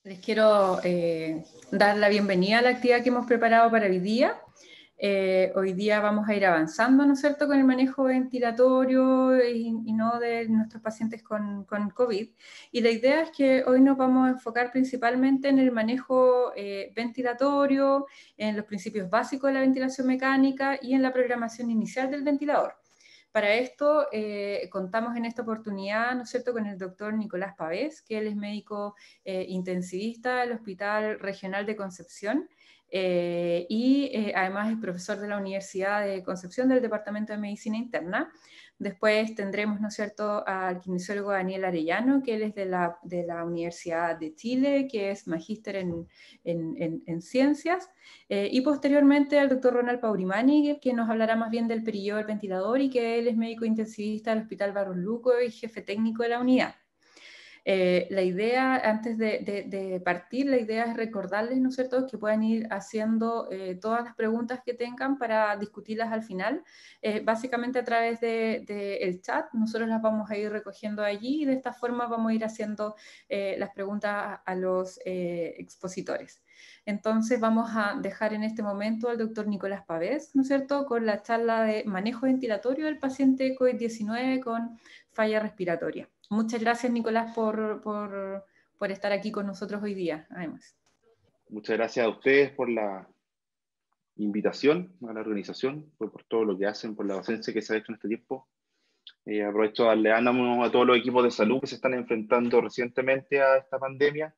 Les quiero dar la bienvenida a la actividad que hemos preparado para hoy día. Hoy día vamos a ir avanzando, ¿no es cierto?, con el manejo ventilatorio y no de nuestros pacientes con COVID. Y la idea es que hoy nos vamos a enfocar principalmente en el manejo ventilatorio, en los principios básicos de la ventilación mecánica y en la programación inicial del ventilador. Para esto contamos en esta oportunidad, ¿no es cierto?, con el doctor Nicolás Pavés, que él es médico intensivista del Hospital Regional de Concepción además es profesor de la Universidad de Concepción del Departamento de Medicina Interna. Después tendremos, ¿no es cierto?, al kinesiólogo Daniel Arellano, que él es de la Universidad de Chile, que es magíster en ciencias. Y posteriormente al doctor Ronald Paurimani, que nos hablará más bien del perillo del ventilador y que él es médico intensivista del Hospital Barros Luco y jefe técnico de la unidad. La idea, antes de partir, la idea es recordarles, ¿no es cierto?, que puedan ir haciendo todas las preguntas que tengan para discutirlas al final, básicamente a través del chat. Nosotros las vamos a ir recogiendo allí y de esta forma vamos a ir haciendo las preguntas a los expositores. Entonces vamos a dejar en este momento al doctor Nicolás Pavés, ¿no es cierto?, con la charla de manejo ventilatorio del paciente COVID-19 con falla respiratoria. Muchas gracias, Nicolás, por estar aquí con nosotros hoy día, además. Muchas gracias a ustedes por la invitación, a la organización, por todo lo que hacen, por la docencia que se ha hecho en este tiempo. Aprovecho a darle ánimo a todos los equipos de salud que se están enfrentando recientemente a esta pandemia,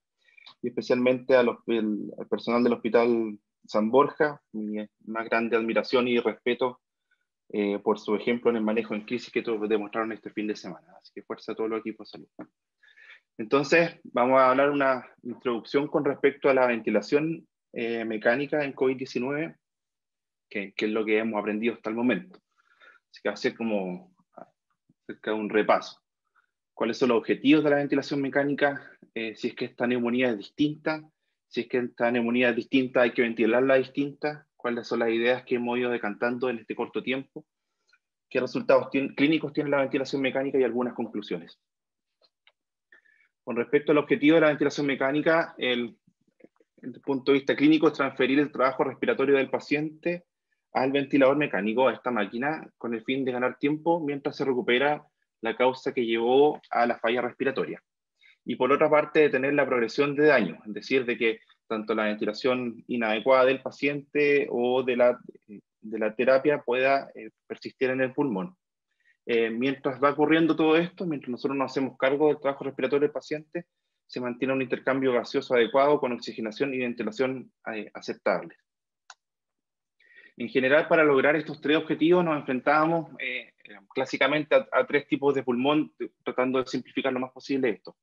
y especialmente al personal del Hospital San Borja. Mi más grande admiración y respeto por su ejemplo en el manejo en crisis que demostraron este fin de semana. Así que fuerza a todos los equipos de salud. Entonces, vamos a hablar una introducción con respecto a la ventilación mecánica en COVID-19, que es lo que hemos aprendido hasta el momento. Así que va a ser como cerca de un repaso. ¿Cuáles son los objetivos de la ventilación mecánica? Si es que esta neumonía es distinta, si es que esta neumonía es distinta, hay que ventilarla distinta. ¿Cuáles son las ideas que hemos ido decantando en este corto tiempo? ¿Qué resultados clínicos tiene la ventilación mecánica y algunas conclusiones? Con respecto al objetivo de la ventilación mecánica, desde el punto de vista clínico, es transferir el trabajo respiratorio del paciente al ventilador mecánico, a esta máquina, con el fin de ganar tiempo mientras se recupera la causa que llevó a la falla respiratoria. Y por otra parte, detener la progresión de daño, es decir, de que tanto la ventilación inadecuada del paciente o de la terapia pueda persistir en el pulmón. Mientras va ocurriendo todo esto, mientras nosotros nos hacemos cargo del trabajo respiratorio del paciente, se mantiene un intercambio gaseoso adecuado con oxigenación y ventilación aceptables. En general, para lograr estos tres objetivos nos enfrentábamos clásicamente a tres tipos de pulmón, tratando de simplificar lo más posible esto.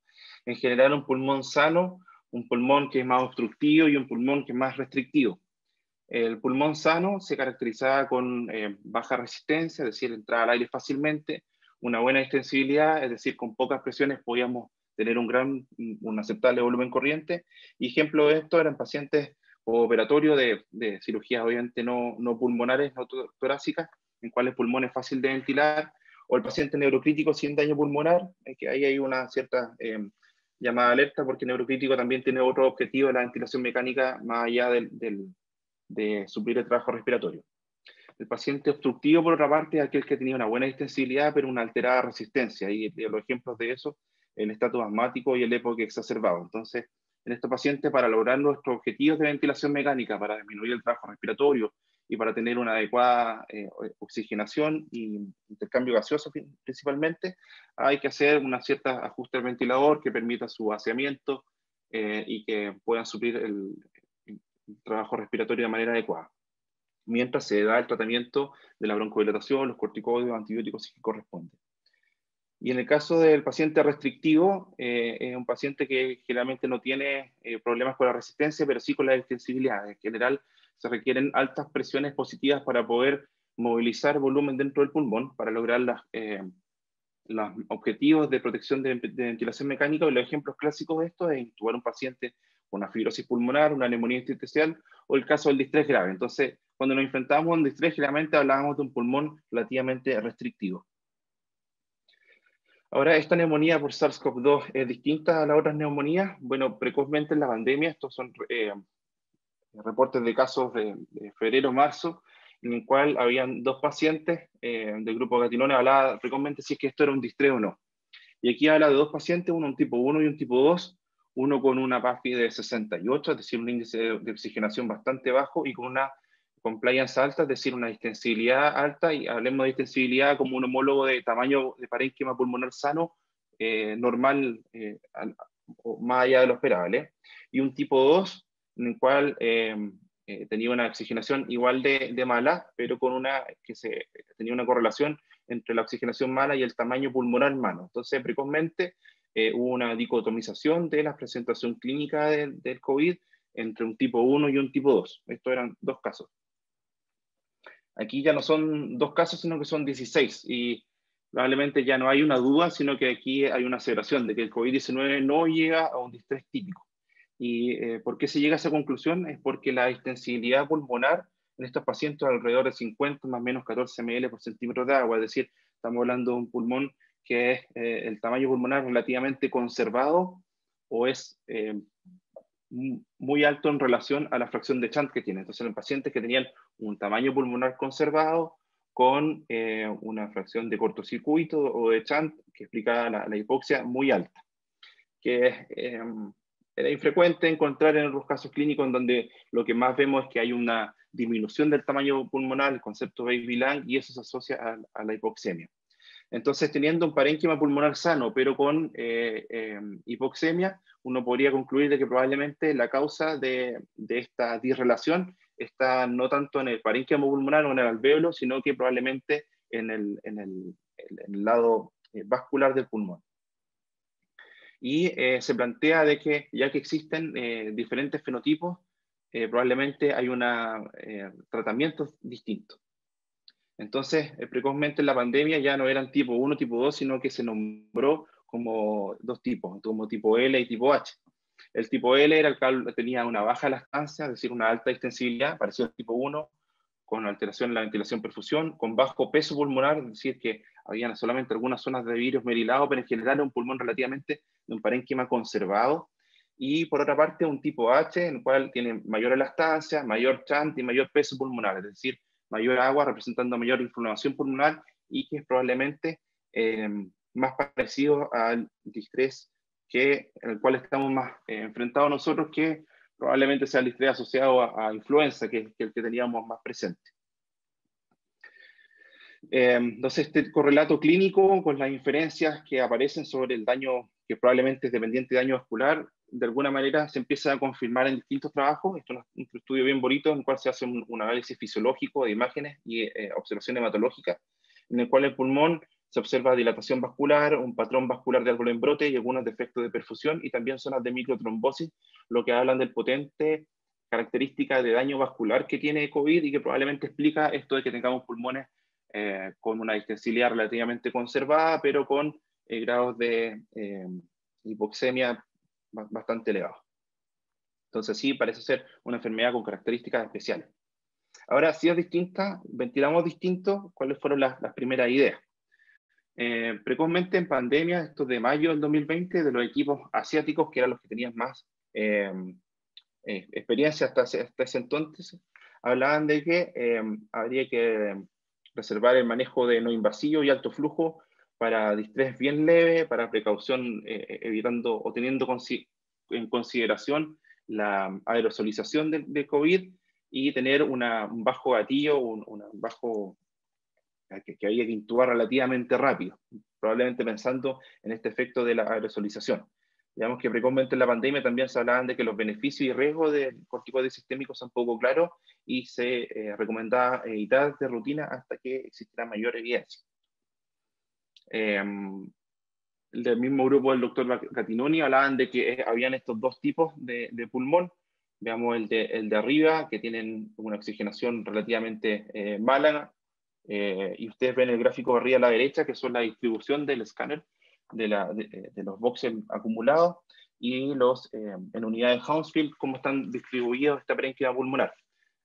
En general, un pulmón sano, un pulmón que es más obstructivo y un pulmón que es más restrictivo. El pulmón sano se caracterizaba con baja resistencia, es decir, entraba al aire fácilmente, una buena extensibilidad, es decir, con pocas presiones podíamos tener un aceptable volumen corriente. Y ejemplo de esto eran pacientes operatorios de cirugías obviamente no pulmonares, no torácicas, en cuales el pulmón es fácil de ventilar, o el paciente neurocrítico sin daño pulmonar, que ahí hay una cierta llamada de alerta, porque el neurocrítico también tiene otro objetivo de la ventilación mecánica más allá de suplir el trabajo respiratorio. El paciente obstructivo, por otra parte, es aquel que tenía una buena extensibilidad, pero una alterada resistencia, y los ejemplos de eso, el estatus asmático y el EPOC exacerbado. Entonces, en estos pacientes, para lograr nuestros objetivos de ventilación mecánica, para disminuir el trabajo respiratorio y para tener una adecuada oxigenación y intercambio gaseoso principalmente, hay que hacer una cierta ajuste al ventilador que permita su vaciamiento y que puedan suplir el trabajo respiratorio de manera adecuada, mientras se da el tratamiento de la broncodilatación, los corticoides, los antibióticos que corresponden. Y en el caso del paciente restrictivo, es un paciente que generalmente no tiene problemas con la resistencia, pero sí con la extensibilidad. En general, se requieren altas presiones positivas para poder movilizar volumen dentro del pulmón, para lograr los objetivos de protección de ventilación mecánica. Y los ejemplos clásicos de esto es intubar a un paciente con una fibrosis pulmonar, una neumonía intersticial, o el caso del distrés grave. Entonces, cuando nos enfrentábamos a un distrés, generalmente hablábamos de un pulmón relativamente restrictivo. Ahora, esta neumonía por SARS-CoV-2 es distinta a las otras neumonías. Bueno, precozmente en la pandemia, estos son reportes de casos de febrero-marzo, en el cual habían 2 pacientes del grupo Gattinone. Hablaba precozmente si es que esto era un distrés o no. Y aquí habla de 2 pacientes, uno un tipo 1 y un tipo 2, uno con una PAFI de 68, es decir, un índice de oxigenación bastante bajo, y con una compliance alta, es decir, una distensibilidad alta, y hablemos de distensibilidad como un homólogo de tamaño de parénquima pulmonar sano, normal, o más allá de lo esperable, y un tipo 2, en el cual tenía una oxigenación igual de mala, pero con tenía una correlación entre la oxigenación mala y el tamaño pulmonar malo. Entonces, precozmente hubo una dicotomización de la presentación clínica del COVID entre un tipo 1 y un tipo 2. Estos eran 2 casos. Aquí ya no son 2 casos, sino que son 16, y probablemente ya no hay una duda, sino que aquí hay una aseveración de que el COVID-19 no llega a un distrés típico. ¿Y por qué se llega a esa conclusión? Es porque la extensibilidad pulmonar en estos pacientes alrededor de 50 más o menos 14 ml por centímetro de agua, es decir, estamos hablando de un pulmón que es el tamaño pulmonar relativamente conservado, o es muy alto en relación a la fracción de Chant que tiene. Entonces, en pacientes que tenían un tamaño pulmonar conservado con una fracción de cortocircuito o de Chant que explicaba la hipoxia muy alta, que era infrecuente encontrar en los casos clínicos, en donde lo que más vemos es que hay una disminución del tamaño pulmonar, el concepto baby lung, y eso se asocia a la hipoxemia. Entonces, teniendo un parénquima pulmonar sano, pero con hipoxemia, uno podría concluir de que probablemente la causa de esta disrelación está no tanto en el parénquima pulmonar o en el alvéolo, sino que probablemente en el lado vascular del pulmón. Y se plantea de que ya que existen diferentes fenotipos, probablemente hay tratamientos distintos. Entonces, precozmente en la pandemia ya no eran tipo 1, tipo 2, sino que se nombró como 2 tipos, como tipo L y tipo H. El tipo L era el que tenía una baja lactancia, es decir, una alta extensibilidad, parecido al tipo 1, con alteración en la ventilación-perfusión, con bajo peso pulmonar, es decir, que había solamente algunas zonas de virus merilado, pero en general un pulmón relativamente de un parénquima conservado. Y por otra parte, un tipo H, en el cual tiene mayor elastancia, mayor chant y mayor peso pulmonar, es decir, mayor agua representando mayor inflamación pulmonar, y que es probablemente más parecido al distrés en el cual estamos más enfrentados nosotros, que probablemente sea el distrés asociado a influenza, que es el que teníamos más presente. Entonces, este correlato clínico con las inferencias que aparecen sobre el daño, que probablemente es dependiente de daño vascular, de alguna manera se empieza a confirmar en distintos trabajos. Esto es un estudio bien bonito en el cual se hace un análisis fisiológico de imágenes y observación hematológica, en el cual el pulmón se observa dilatación vascular, un patrón vascular de algo en brote y algunos defectos de perfusión, y también zonas de microtrombosis, lo que hablan del potente característica de daño vascular que tiene COVID y que probablemente explica esto de que tengamos pulmones con una distensibilidad relativamente conservada, pero con grados de hipoxemia bastante elevados. Entonces sí, parece ser una enfermedad con características especiales. Ahora, si es distinta, ventilamos distinto, ¿cuáles fueron las primeras ideas? Precozmente en pandemia, esto de mayo del 2020, de los equipos asiáticos, que eran los que tenían más experiencia hasta ese entonces, hablaban de que habría que reservar el manejo de no invasivo y alto flujo para distrés bien leve, para precaución, evitando o teniendo en consideración la aerosolización de COVID, y tener un bajo gatillo, un bajo que había que intubar relativamente rápido, probablemente pensando en este efecto de la aerosolización. Digamos que precozmente en la pandemia también se hablaban de que los beneficios y riesgos del corticoides sistémicos son poco claros, y se recomendaba evitar de rutina hasta que existiera mayor evidencia. Del mismo grupo del doctor Gattinone hablaban de que habían estos 2 tipos de pulmón. Veamos el de arriba, que tienen una oxigenación relativamente mala, y ustedes ven el gráfico de arriba a la derecha, que son la distribución del escáner de los boxes acumulados, y en unidades de Hounsfield, cómo están distribuidos esta parénquima pulmonar.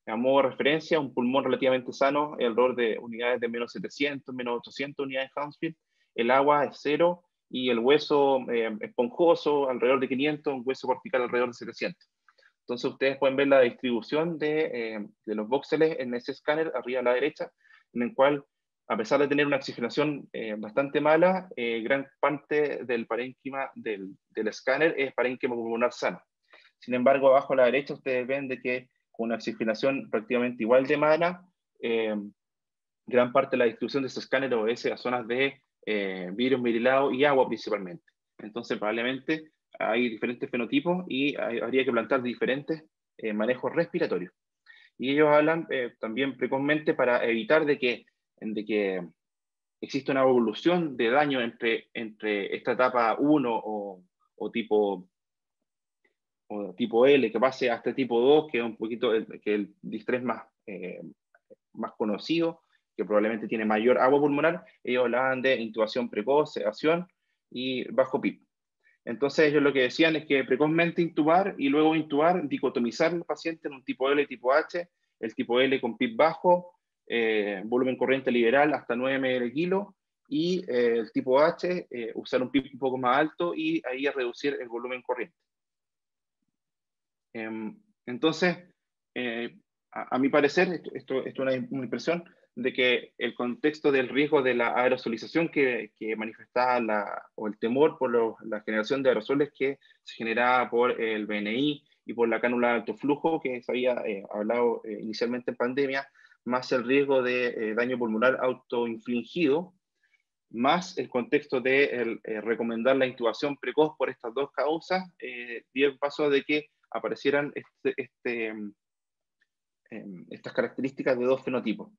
A modo de referencia, un pulmón relativamente sano, alrededor de unidades de menos 700, menos 800 unidades de Hounsfield. El agua es 0, y el hueso esponjoso alrededor de 500, un hueso cortical alrededor de 700. Entonces ustedes pueden ver la distribución de los voxeles en ese escáner arriba a la derecha, en el cual, a pesar de tener una oxigenación bastante mala, gran parte del parénquima del escáner es parénquima pulmonar sano. Sin embargo, abajo a la derecha ustedes ven de que con una oxigenación prácticamente igual de mala, gran parte de la distribución de ese escáner obedece a zonas de vidrio esmerilado y agua principalmente. Entonces probablemente hay diferentes fenotipos y habría que plantear diferentes manejos respiratorios. Y ellos hablan también precozmente para evitar de que exista una evolución de daño entre esta etapa 1 o tipo L, que pase hasta tipo 2, que es un poquito el distrés más conocido, que probablemente tiene mayor agua pulmonar. Ellos hablaban de intubación precoz, sedación y bajo PIB. Entonces ellos lo que decían es que precozmente intubar y luego intubar, dicotomizar al paciente en un tipo L y tipo H, el tipo L con PIB bajo, volumen corriente liberal hasta 9 ml kilo, y el tipo H, usar un PIB un poco más alto y ahí reducir el volumen corriente. Entonces, a mi parecer, esto es una impresión, de que el contexto del riesgo de la aerosolización que manifestaba o el temor por la generación de aerosoles que se generaba por el BNI y por la cánula de alto flujo que se había hablado inicialmente en pandemia, más el riesgo de daño pulmonar autoinfligido, más el contexto de recomendar la intubación precoz por estas dos causas, dio paso de que aparecieran estas características de dos fenotipos.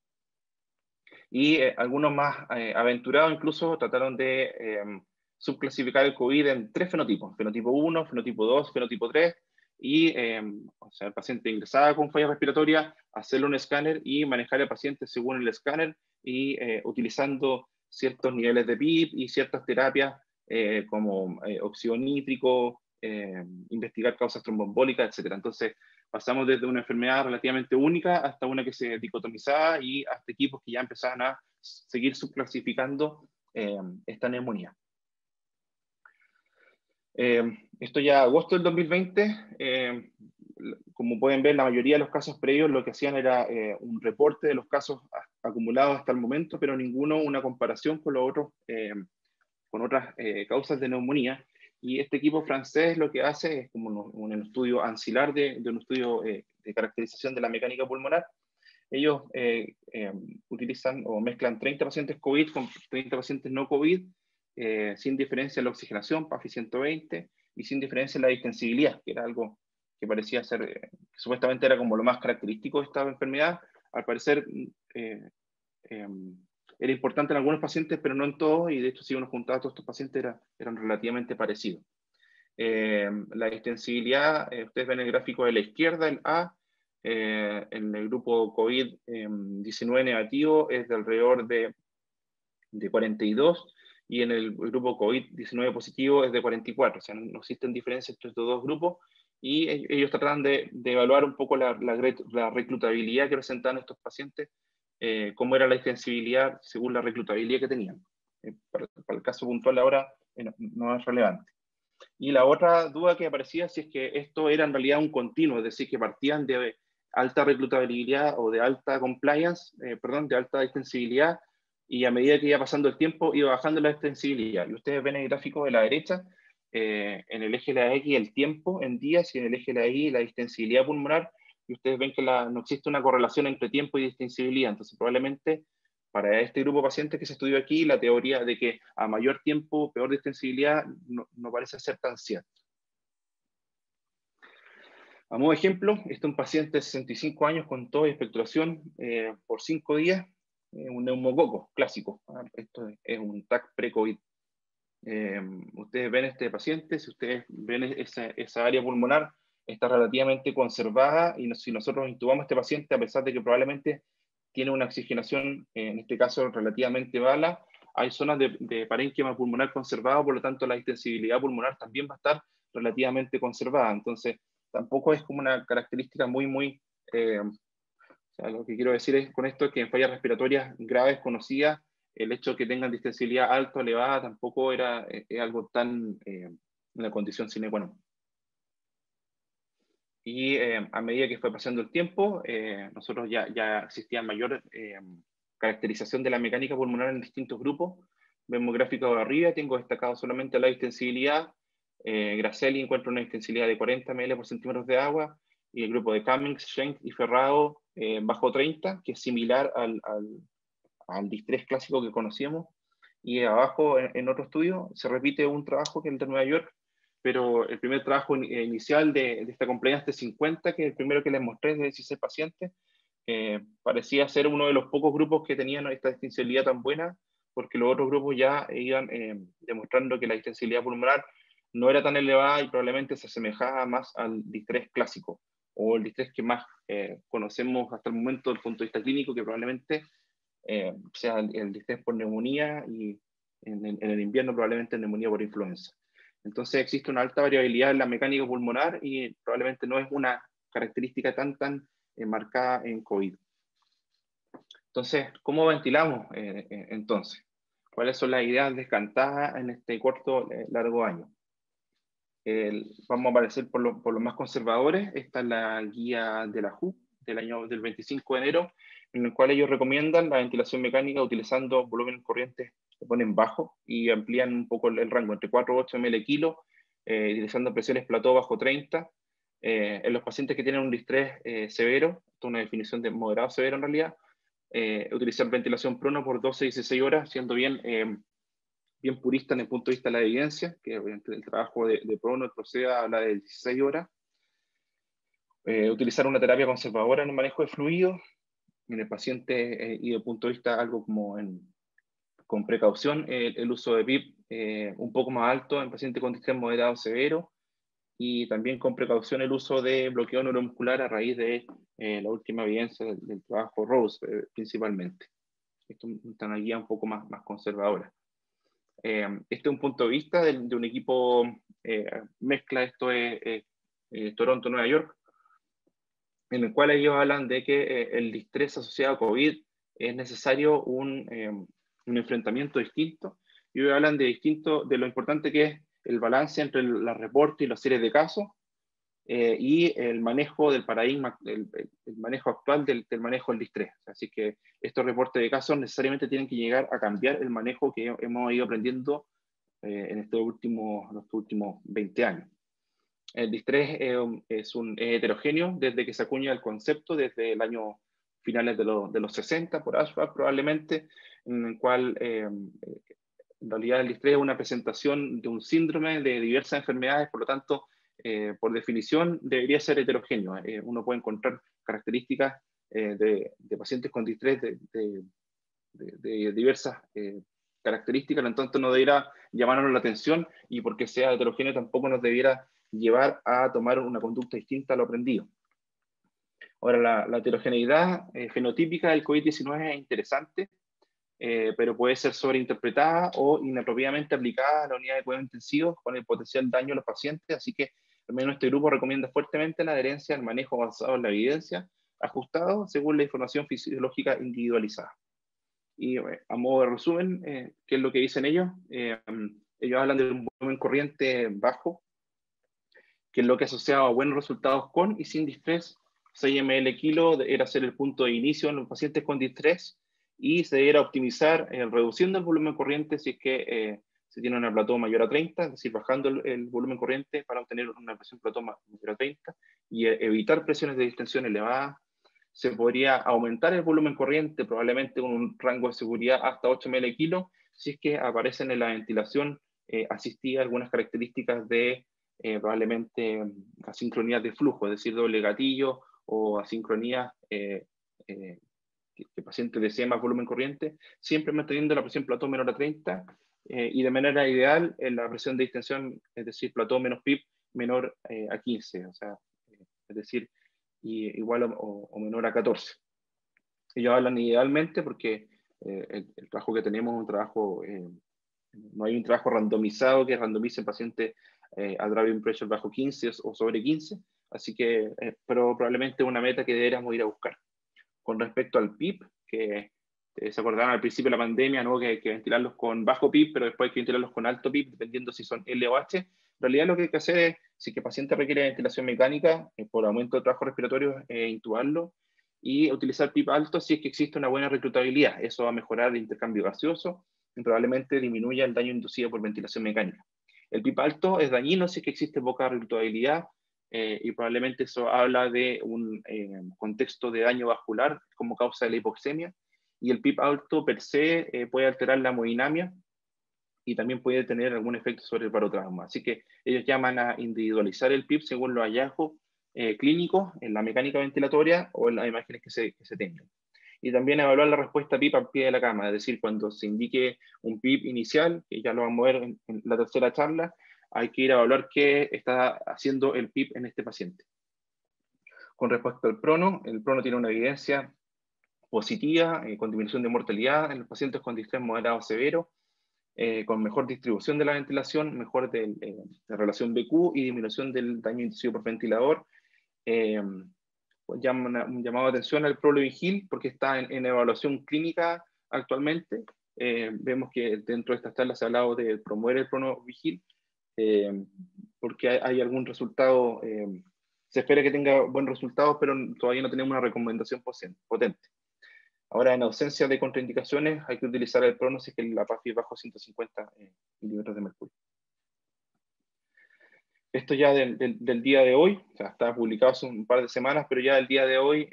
Y algunos más aventurados incluso trataron de subclasificar el COVID en 3 fenotipos: fenotipo 1, fenotipo 2, fenotipo 3, y o sea, el paciente ingresaba con falla respiratoria, hacerle un escáner y manejar al paciente según el escáner y utilizando ciertos niveles de PIB y ciertas terapias como óxido nítrico, investigar causas tromboembólicas, etc. Entonces, pasamos desde una enfermedad relativamente única hasta una que se dicotomizaba y hasta equipos que ya empezaban a seguir subclasificando esta neumonía. Esto ya agosto del 2020, como pueden ver, la mayoría de los casos previos lo que hacían era un reporte de los casos acumulados hasta el momento, pero ninguno una comparación con los otros, con otras causas de neumonía. Y este equipo francés lo que hace es como un estudio ancilar de un estudio de caracterización de la mecánica pulmonar. Ellos utilizan o mezclan 30 pacientes COVID con 30 pacientes no COVID, sin diferencia en la oxigenación, PAFI 120, y sin diferencia en la distensibilidad, que era algo que parecía ser, que supuestamente era como lo más característico de esta enfermedad. Al parecer era importante en algunos pacientes, pero no en todos, y de hecho si uno juntaba a todos estos pacientes eran relativamente parecidos. La distensibilidad, ustedes ven el gráfico de la izquierda, el A, en el grupo COVID-19 negativo es de alrededor de 42, y en el grupo COVID-19 positivo es de 44, o sea, no existen diferencias entre estos dos grupos, y ellos tratan de evaluar un poco la reclutabilidad que presentaban estos pacientes, cómo era la distensibilidad según la reclutabilidad que tenían. Para el caso puntual ahora no es relevante. Y la otra duda que aparecía si es que esto era en realidad un continuo, es decir, que partían de alta reclutabilidad o de alta compliance, de alta distensibilidad, y a medida que iba pasando el tiempo iba bajando la distensibilidad. Y ustedes ven el gráfico de la derecha, en el eje de la X el tiempo en días y en el eje de la Y la distensibilidad pulmonar, y ustedes ven que no existe una correlación entre tiempo y distensibilidad. Entonces probablemente para este grupo de pacientes que se estudió aquí, la teoría de que a mayor tiempo, peor distensibilidad, no parece ser tan cierta. A modo de ejemplo, este es un paciente de 65 años con tos y expectoración por 5 días, un neumococo clásico. Esto es un TAC pre-COVID. Ustedes ven este paciente, si ustedes ven esa área pulmonar, está relativamente conservada, y si nosotros intubamos a este paciente, a pesar de que probablemente tiene una oxigenación, en este caso relativamente baja, hay zonas de parénquima pulmonar conservado, por lo tanto la distensibilidad pulmonar también va a estar relativamente conservada. Entonces, tampoco es como una característica muy, o sea, lo que quiero decir con esto es que en fallas respiratorias graves conocidas, el hecho de que tengan distensibilidad alta o elevada tampoco era algo tan una condición sine qua non. Y a medida que fue pasando el tiempo, nosotros ya existía mayor caracterización de la mecánica pulmonar en distintos grupos. Vemos gráficos de arriba, tengo destacado solamente la distensibilidad. Grasselli encuentra una distensibilidad de 40 ml por centímetros de agua, y el grupo de Cummings, Schenk y Ferrao bajo 30, que es similar al distrés clásico que conocíamos. Y abajo, en otro estudio, se repite un trabajo que es el de Nueva York, pero el primer trabajo inicial de esta compliance de 50, que es el primero que les mostré de 16 pacientes, parecía ser uno de los pocos grupos que tenían esta distensibilidad tan buena, porque los otros grupos ya iban demostrando que la distensibilidad pulmonar no era tan elevada y probablemente se asemejaba más al distrés clásico, o el distrés que más conocemos hasta el momento desde el punto de vista clínico, que probablemente sea el distrés por neumonía, y en el invierno probablemente neumonía por influenza. Entonces existe una alta variabilidad en la mecánica pulmonar y probablemente no es una característica tan marcada en COVID. Entonces, ¿cómo ventilamos entonces? ¿Cuáles son las ideas descantadas en este corto, largo año? Vamos a aparecer por los más conservadores. Esta es la guía de la WHO del 25 de enero, en el cual ellos recomiendan la ventilación mecánica utilizando volúmenes corrientes que ponen bajo y amplían un poco el rango entre 4 a 8 ml kilo, utilizando presiones plató bajo 30. En los pacientes que tienen un distrés severo, esto es una definición de moderado severo en realidad, utilizar ventilación prono por 12 a 16 horas, siendo bien purista en el punto de vista de la evidencia, que obviamente el trabajo de Prono, el Proceda, habla de 16 horas. Utilizar una terapia conservadora en el manejo de fluidos en el paciente, y desde el punto de vista algo como con precaución, el uso de PIP un poco más alto en pacientes con distrés moderado severo, y también con precaución el uso de bloqueo neuromuscular a raíz de la última evidencia del trabajo Rose, principalmente. Esto es una guía un poco más conservadora. Este es un punto de vista de un equipo mezcla, esto es Toronto, Nueva York, en el cual ellos hablan de que el distrés asociado a COVID es necesario un enfrentamiento distinto, y ellos hablan de lo importante que es el balance entre los reportes y las series de casos, y el manejo del paradigma, el manejo actual del manejo del distrés. Así que estos reportes de casos necesariamente tienen que llegar a cambiar el manejo que hemos ido aprendiendo en estos últimos 20 años. El distrés es heterogéneo desde que se acuña el concepto, desde el año finales de los 60 por Ashford probablemente, en el cual en realidad el distrés es una presentación de un síndrome de diversas enfermedades, por lo tanto, por definición, debería ser heterogéneo. Uno puede encontrar características de pacientes con distrés de diversas características, entonces no debiera llamarnos la atención, y porque sea heterogéneo tampoco nos debiera llevar a tomar una conducta distinta a lo aprendido. Ahora, la heterogeneidad fenotípica del COVID-19 es interesante, pero puede ser sobreinterpretada o inapropiadamente aplicada a la unidad de cuidados intensivos con el potencial daño a los pacientes, así que al menos este grupo recomienda fuertemente la adherencia al manejo basado en la evidencia, ajustado según la información fisiológica individualizada. Y a modo de resumen, ¿qué es lo que dicen ellos? Ellos hablan de un volumen corriente bajo, que es lo que asociado a buenos resultados con y sin distrés. 6 ml kilo era ser el punto de inicio en los pacientes con distrés, y se debiera optimizar reduciendo el volumen corriente si es que se tiene una plató mayor a 30, es decir, bajando el volumen corriente para obtener una presión plató mayor a 30, y evitar presiones de distensión elevadas. Se podría aumentar el volumen corriente probablemente con un rango de seguridad hasta 8 ml kilo si es que aparecen en la ventilación asistida algunas características de probablemente asincronías de flujo, es decir, doble gatillo o asincronías que el paciente desee más volumen corriente, siempre manteniendo la presión plató menor a 30 y de manera ideal la presión de distensión, es decir, plató menos PIP menor a 15, o sea, es decir, igual o menor a 14. Ellos hablan idealmente porque el trabajo que tenemos es un trabajo, no hay un trabajo randomizado que randomice pacientes a driving pressure bajo 15 o sobre 15, así que, pero probablemente es una meta que deberíamos ir a buscar. Con respecto al PIP, que Se acordaron al principio de la pandemia, ¿no? Que hay que ventilarlos con bajo PIB, pero después hay que ventilarlos con alto PIB, dependiendo si son L o H. En realidad lo que hay que hacer es, si el paciente requiere ventilación mecánica, por aumento de trabajo respiratorio, intubarlo y utilizar PIB alto si es que existe una buena reclutabilidad. Eso va a mejorar el intercambio gaseoso y probablemente disminuya el daño inducido por ventilación mecánica. El PIB alto es dañino si es que existe poca reclutabilidad, y probablemente eso habla de un contexto de daño vascular como causa de la hipoxemia, y el PIB alto per se puede alterar la hemodinamia y también puede tener algún efecto sobre el parotrauma. Así que ellos llaman a individualizar el PIB según los hallazgos clínicos en la mecánica ventilatoria o en las imágenes que se tengan. Y también evaluar la respuesta PIB al pie de la cama, es decir, cuando se indique un PIB inicial, que ya lo vamos a ver en la tercera charla, hay que ir a evaluar qué está haciendo el PIB en este paciente. Con respecto al prono, el prono tiene una evidencia positiva, con disminución de mortalidad en los pacientes con distrés moderado severo, con mejor distribución de la ventilación, mejor de relación BQ y disminución del daño inducido por ventilador. Un llamado de atención al ProLevigil porque está en evaluación clínica actualmente. Vemos que dentro de estas charlas se ha hablado de promover el ProLevigil porque hay algún resultado, se espera que tenga buenos resultados, pero todavía no tenemos una recomendación potente. Ahora, en ausencia de contraindicaciones, hay que utilizar el prono si es que la PAFI es bajo 150 milímetros de mercurio. Esto ya del día de hoy, o sea, está publicado hace un par de semanas, pero ya el día de hoy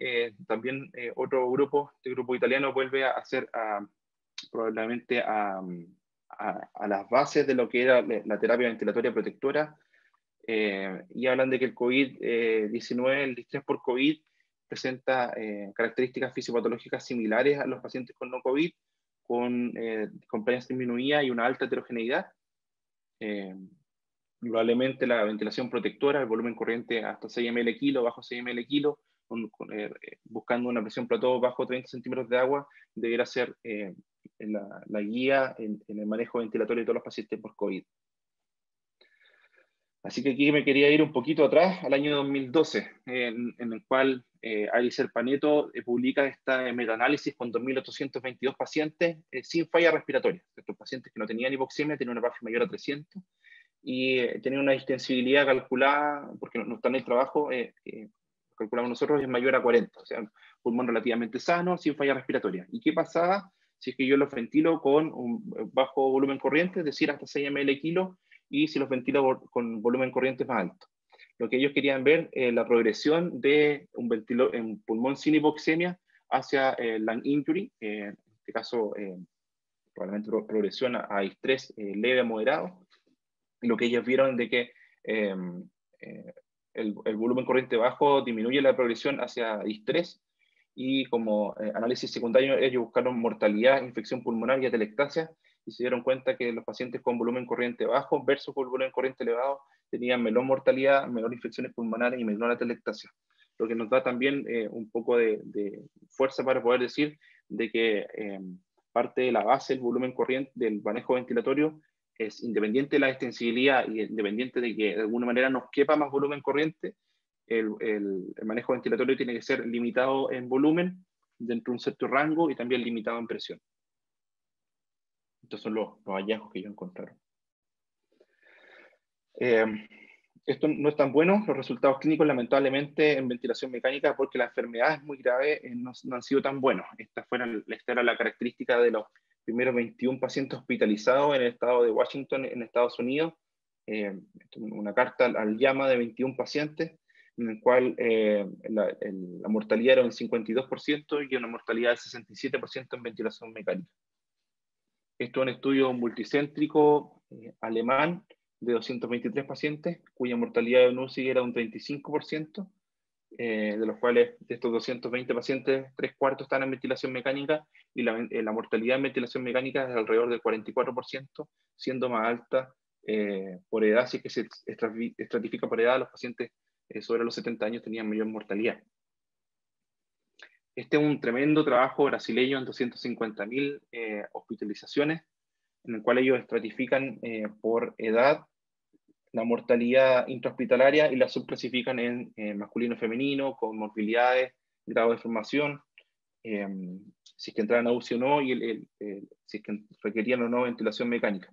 también otro grupo, este grupo italiano, vuelve a hacer probablemente a las bases de lo que era la terapia ventilatoria protectora, y hablan de que el COVID-19, el distrés por COVID, presenta características fisiopatológicas similares a los pacientes con no COVID, con compliance disminuida y una alta heterogeneidad. Probablemente la ventilación protectora, el volumen corriente hasta 6 ml kilo, bajo 6 ml kilo, buscando una presión plató bajo 30 centímetros de agua, debería ser la guía en el manejo ventilatorio de todos los pacientes por COVID. Así que aquí me quería ir un poquito atrás, al año 2012, en el cual Alicer Paneto publica esta metaanálisis con 2.822 pacientes sin falla respiratoria. Estos pacientes que no tenían hipoxemia tenían una PAFI mayor a 300 y tenían una distensibilidad calculada, porque no está en el trabajo, calculamos nosotros, es mayor a 40, o sea, pulmón relativamente sano, sin falla respiratoria. ¿Y qué pasaba si es que yo los ventilo con un bajo volumen corriente, es decir, hasta 6 ml kilo, y si los ventilo con volumen corriente más alto? Lo que ellos querían ver, la progresión de un pulmón sin hipoxemia hacia lung injury, en este caso probablemente progresión a distrés leve a moderado, y lo que ellos vieron de que el volumen corriente bajo disminuye la progresión hacia distrés, y como análisis secundario ellos buscaron mortalidad, infección pulmonar y atelectasia, y se dieron cuenta que los pacientes con volumen corriente bajo versus con volumen corriente elevado tenían menor mortalidad, menor infecciones pulmonares y menor atelectasia. Lo que nos da también un poco de fuerza para poder decir de que parte de la base del volumen corriente del manejo ventilatorio es independiente de la extensibilidad y independiente de que de alguna manera nos quepa más volumen corriente, el manejo ventilatorio tiene que ser limitado en volumen dentro de un cierto rango y también limitado en presión. Estos son los hallazgos que ellos encontraron. Esto no es tan bueno, los resultados clínicos lamentablemente en ventilación mecánica, porque la enfermedad es muy grave, no han sido tan buenos. Esta era la característica de los primeros 21 pacientes hospitalizados en el estado de Washington, en Estados Unidos. Una carta al llama de 21 pacientes, en el cual la mortalidad era un 52% y una mortalidad del 67% en ventilación mecánica. Esto es un estudio multicéntrico alemán de 223 pacientes, cuya mortalidad en UCI era un 35%, de los cuales de estos 220 pacientes, 3/4 están en ventilación mecánica, y la mortalidad en ventilación mecánica es alrededor del 44%, siendo más alta por edad. Si es que se estratifica por edad, los pacientes sobre los 70 años tenían mayor mortalidad. Este es un tremendo trabajo brasileño en 250.000 hospitalizaciones, en el cual ellos estratifican por edad la mortalidad intrahospitalaria y la subclasifican en masculino y femenino, con morbilidades, grado de formación, si es que entraran a UCI o no, y si es que requerían o no ventilación mecánica.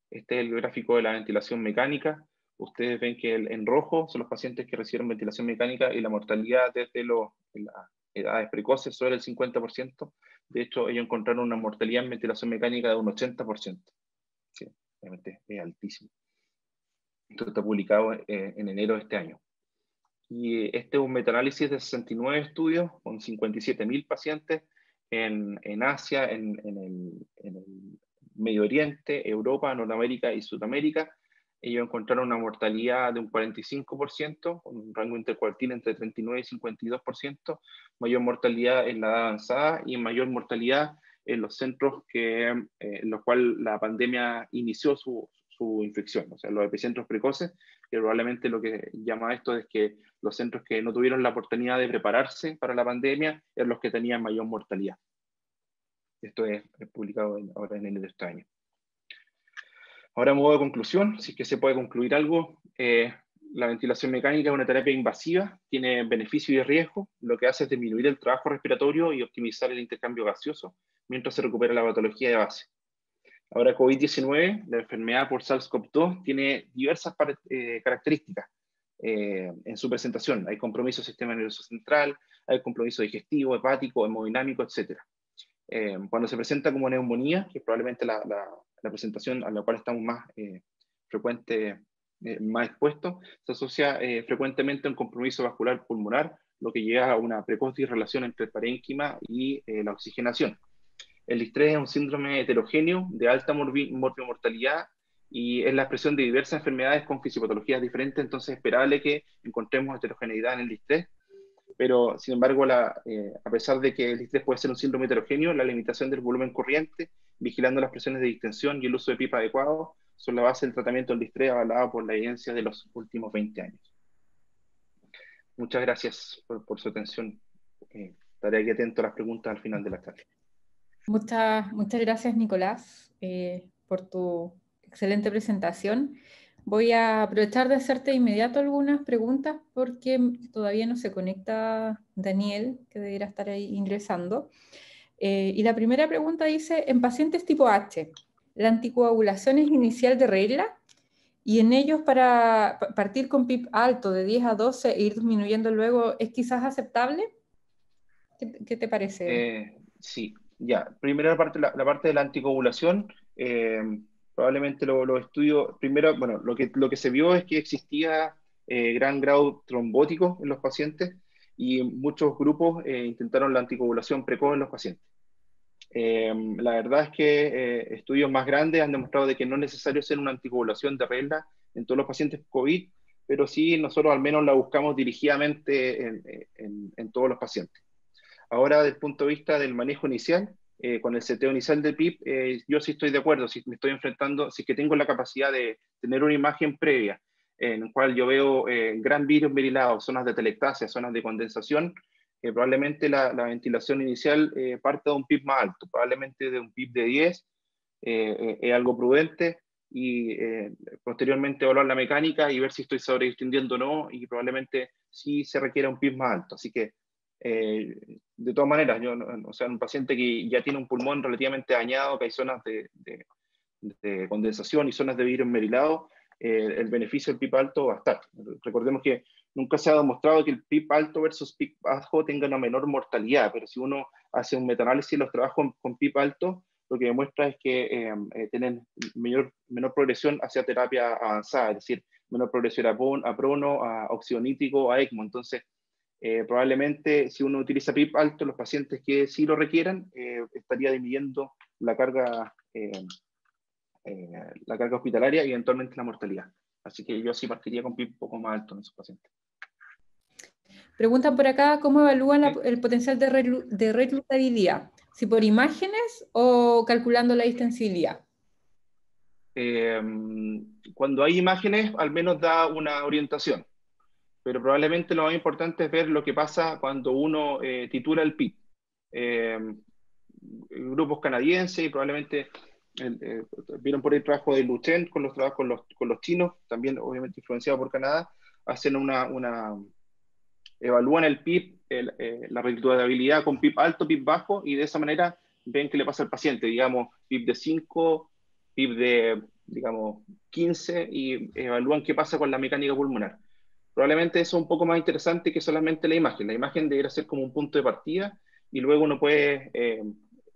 Este es el gráfico de la ventilación mecánica. Ustedes ven que en rojo son los pacientes que recibieron ventilación mecánica y la mortalidad desde las edades precoces sobre el 50%. De hecho, ellos encontraron una mortalidad en ventilación mecánica de un 80%. Sí, obviamente es altísimo. Esto está publicado en enero de este año. Y este es un metaanálisis de 69 estudios con 57.000 pacientes en Asia, en el Medio Oriente, Europa, Norteamérica y Sudamérica. Ellos encontraron una mortalidad de un 45%, con un rango intercuartil entre 39 y 52%, mayor mortalidad en la edad avanzada y mayor mortalidad en los centros en los cuales la pandemia inició su infección, o sea, los epicentros precoces, que probablemente lo que llama esto es que los centros que no tuvieron la oportunidad de prepararse para la pandemia eran los que tenían mayor mortalidad. Esto es publicado ahora en enero de este año. Ahora, a modo de conclusión, si es que se puede concluir algo, la ventilación mecánica es una terapia invasiva, tiene beneficio y riesgo, lo que hace es disminuir el trabajo respiratorio y optimizar el intercambio gaseoso, mientras se recupera la patología de base. Ahora, COVID-19, la enfermedad por SARS-CoV-2, tiene diversas características en su presentación. Hay compromiso del sistema nervioso central, hay compromiso digestivo, hepático, hemodinámico, etc. Cuando se presenta como neumonía, que es probablemente la presentación a la cual estamos más más expuestos, se asocia frecuentemente a un compromiso vascular pulmonar, lo que lleva a una precoz disrelación entre el parénquima y la oxigenación. El ISTRES es un síndrome heterogéneo de alta mortalidad y es la expresión de diversas enfermedades con fisiopatologías diferentes, entonces es esperable que encontremos heterogeneidad en el ISTRES, pero sin embargo, a pesar de que el ISTRES puede ser un síndrome heterogéneo, la limitación del volumen corriente, vigilando las presiones de distensión y el uso de PIP adecuado, son la base del tratamiento del ISTRES avalado por la evidencia de los últimos 20 años. Muchas gracias por su atención. Estaré aquí atento a las preguntas al final de la charla. Muchas gracias, Nicolás, por tu excelente presentación. Voy a aprovechar de hacerte de inmediato algunas preguntas porque todavía no se conecta Daniel, que debería estar ahí ingresando. Y la primera pregunta dice, en pacientes tipo H, ¿la anticoagulación es inicial de regla? Y en ellos para partir con PIB alto de 10 a 12 e ir disminuyendo luego, ¿es quizás aceptable? ¿Qué te parece? Sí, ya. Primero la parte de la anticoagulación, probablemente los estudios, primero, bueno, lo que se vio es que existía gran grado trombótico en los pacientes y muchos grupos intentaron la anticoagulación precoz en los pacientes. La verdad es que estudios más grandes han demostrado de que no es necesario hacer una anticoagulación de regla en todos los pacientes COVID, pero sí nosotros al menos la buscamos dirigidamente en todos los pacientes. Ahora, desde el punto de vista del manejo inicial, con el seteo inicial de PIP, yo sí estoy de acuerdo, si me estoy enfrentando, si es que tengo la capacidad de tener una imagen previa en la cual yo veo gran virus virilado, zonas de telectasia, zonas de condensación, probablemente la ventilación inicial parte de un PIP más alto, probablemente de un PIP de 10, es algo prudente, y posteriormente evaluar la mecánica y ver si estoy sobredistindiendo o no, y probablemente sí se requiere un PIP más alto. Así que de todas maneras, o sea, un paciente que ya tiene un pulmón relativamente dañado, que hay zonas de condensación y zonas de vidrio enmerilado, el beneficio del PIP alto va a estar. Recordemos que nunca se ha demostrado que el PIP alto versus PIP bajo tenga una menor mortalidad, pero si uno hace un metaanálisis de los trabajos con PIP alto, lo que demuestra es que tienen menor progresión hacia terapia avanzada, es decir, menor progresión a prono, a oxionítico, a ECMO. Entonces, probablemente si uno utiliza PIP alto, los pacientes que sí lo requieran, estaría disminuyendo la carga hospitalaria y eventualmente la mortalidad. Así que yo sí partiría con PIP un poco más alto en esos pacientes. Preguntan por acá cómo evalúan el potencial de reclutabilidad, si por imágenes o calculando la distensibilidad. Cuando hay imágenes, al menos da una orientación, pero probablemente lo más importante es ver lo que pasa cuando uno titula el PIP. Grupos canadienses y probablemente vieron por ahí el trabajo de Luchen con los trabajos con los chinos, también obviamente influenciado por Canadá, hacen evalúan el PIP la retitulabilidad con PIB alto, PIB bajo, y de esa manera ven qué le pasa al paciente, digamos, PIB de 5, PIB de, digamos, 15, y evalúan qué pasa con la mecánica pulmonar. Probablemente eso es un poco más interesante que solamente la imagen. La imagen debería ser como un punto de partida, y luego uno puede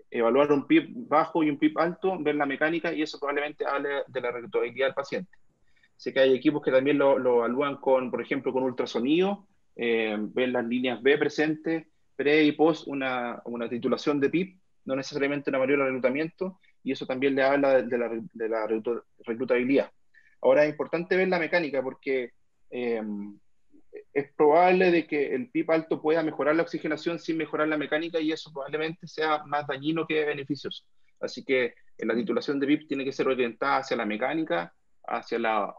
evaluar un PIB bajo y un PIB alto, ver la mecánica, y eso probablemente hable de la retitulabilidad del paciente. Sé que hay equipos que también lo evalúan con, por ejemplo, con ultrasonido, ven las líneas B presentes, pre y post una titulación de PIB, no necesariamente una mayor reclutamiento, y eso también le habla de la reclutabilidad. Ahora es importante ver la mecánica porque es probable de que el PIB alto pueda mejorar la oxigenación sin mejorar la mecánica, y eso probablemente sea más dañino que beneficioso. Así que la titulación de PIB tiene que ser orientada hacia la mecánica, hacia la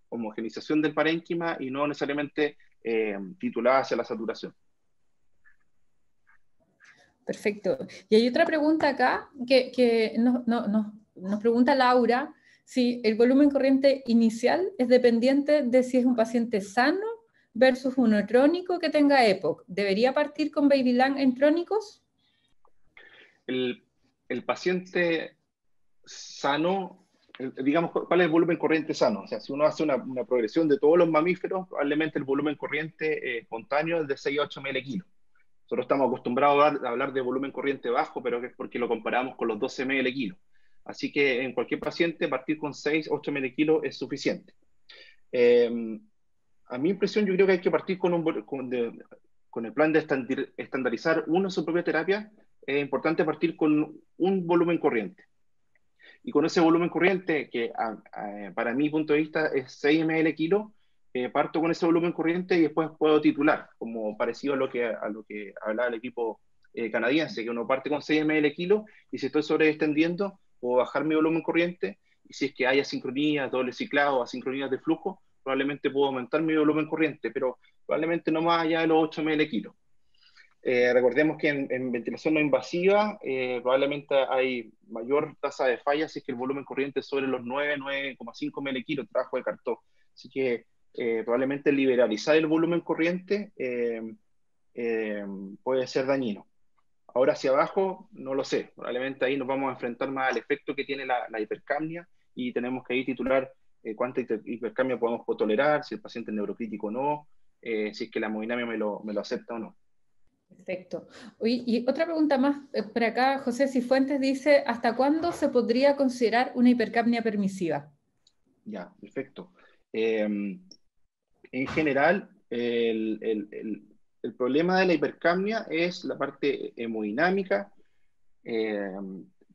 homogenización del parénquima, y no necesariamente titulada hacia la saturación. Perfecto. Y hay otra pregunta acá que nos pregunta Laura, si el volumen corriente inicial es dependiente de si es un paciente sano versus uno crónico que tenga EPOC. ¿Debería partir con Babylang en crónicos? El paciente sano, digamos, ¿cuál es el volumen corriente sano? O sea, si uno hace una progresión de todos los mamíferos, probablemente el volumen corriente espontáneo es de 6 a 8 ml kilo. Nosotros estamos acostumbrados a hablar de volumen corriente bajo, pero es porque lo comparamos con los 12 ml kilo. Así que en cualquier paciente, partir con 6, 8 ml kilo es suficiente. A mi impresión, yo creo que hay que partir con el plan de estandarizar uno su propia terapia. Es importante partir con un volumen corriente. Y con ese volumen corriente, que para mi punto de vista es 6 ml kilo, parto con ese volumen corriente y después puedo titular, como parecido a lo que hablaba el equipo canadiense, que uno parte con 6 ml kilo, y si estoy sobreextendiendo, puedo bajar mi volumen corriente, y si es que hay asincronías, doble ciclado, asincronías de flujo, probablemente puedo aumentar mi volumen corriente, pero probablemente no más allá de los 8 ml kilo. Recordemos que en ventilación no invasiva probablemente hay mayor tasa de falla si es que el volumen corriente es sobre los 9,5 ml kilo, trabajo de Cartó. Así que probablemente liberalizar el volumen corriente puede ser dañino. Ahora hacia abajo, no lo sé. Probablemente ahí nos vamos a enfrentar más al efecto que tiene la hipercapnia, y tenemos que ahí titular cuánta hipercapnia podemos tolerar, si el paciente es neurocrítico o no, si es que la hemodinamia me lo acepta o no. Perfecto. Y otra pregunta más por acá, José Cifuentes dice, ¿hasta cuándo se podría considerar una hipercapnia permisiva? Ya, perfecto. En general, el problema de la hipercapnia es la parte hemodinámica.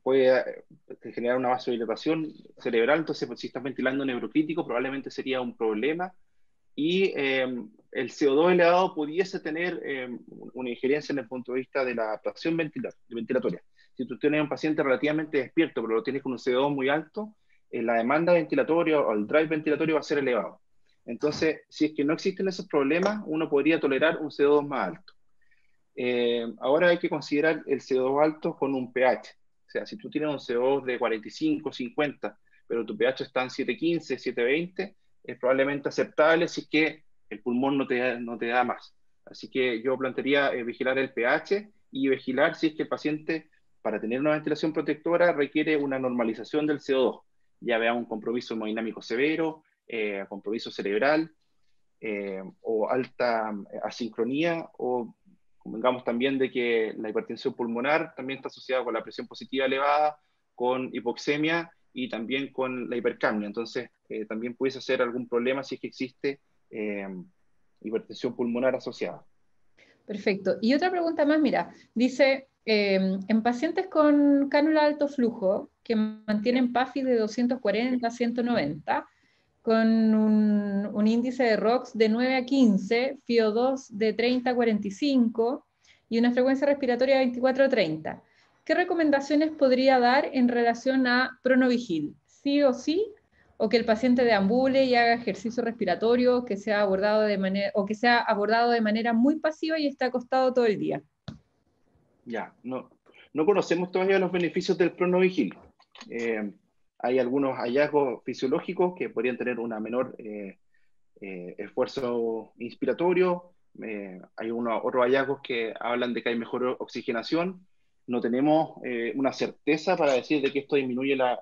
Puede generar una vasodilatación cerebral, entonces pues, si estás ventilando neurocrítico probablemente sería un problema, y el CO2 elevado pudiese tener una injerencia en el punto de vista de la adaptación ventilatoria. Si tú tienes un paciente relativamente despierto, pero lo tienes con un CO2 muy alto, la demanda ventilatoria o el drive ventilatorio va a ser elevado. Entonces, si es que no existen esos problemas, uno podría tolerar un CO2 más alto. Ahora hay que considerar el CO2 alto con un pH. O sea, si tú tienes un CO2 de 45, 50, pero tu pH está en 715, 720, es probablemente aceptable si es que el pulmón no te da más. Así que yo plantearía vigilar el pH y vigilar si es que el paciente, para tener una ventilación protectora, requiere una normalización del CO2. Ya vea un compromiso hemodinámico severo, compromiso cerebral, o alta asincronía, o convengamos también de que la hipertensión pulmonar también está asociada con la presión positiva elevada, con hipoxemia y también con la hipercapnia. Entonces, también pudiese ser algún problema si es que existe hipertensión pulmonar asociada. Perfecto. Y otra pregunta más, mira, dice, en pacientes con cánula de alto flujo que mantienen PAFI de 240 a 190, con un índice de ROX de 9 a 15, FIO2 de 30 a 45 y una frecuencia respiratoria de 24 a 30. ¿Qué recomendaciones podría dar en relación a Pronovigil? ¿Sí o sí? ¿O que el paciente deambule y haga ejercicio respiratorio que sea abordado de manera muy pasiva y esté acostado todo el día? Ya, no conocemos todavía los beneficios del Pronovigil. Hay algunos hallazgos fisiológicos que podrían tener una menor esfuerzo inspiratorio, hay otros hallazgos que hablan de que hay mejor oxigenación. No tenemos una certeza para decir de que esto disminuye la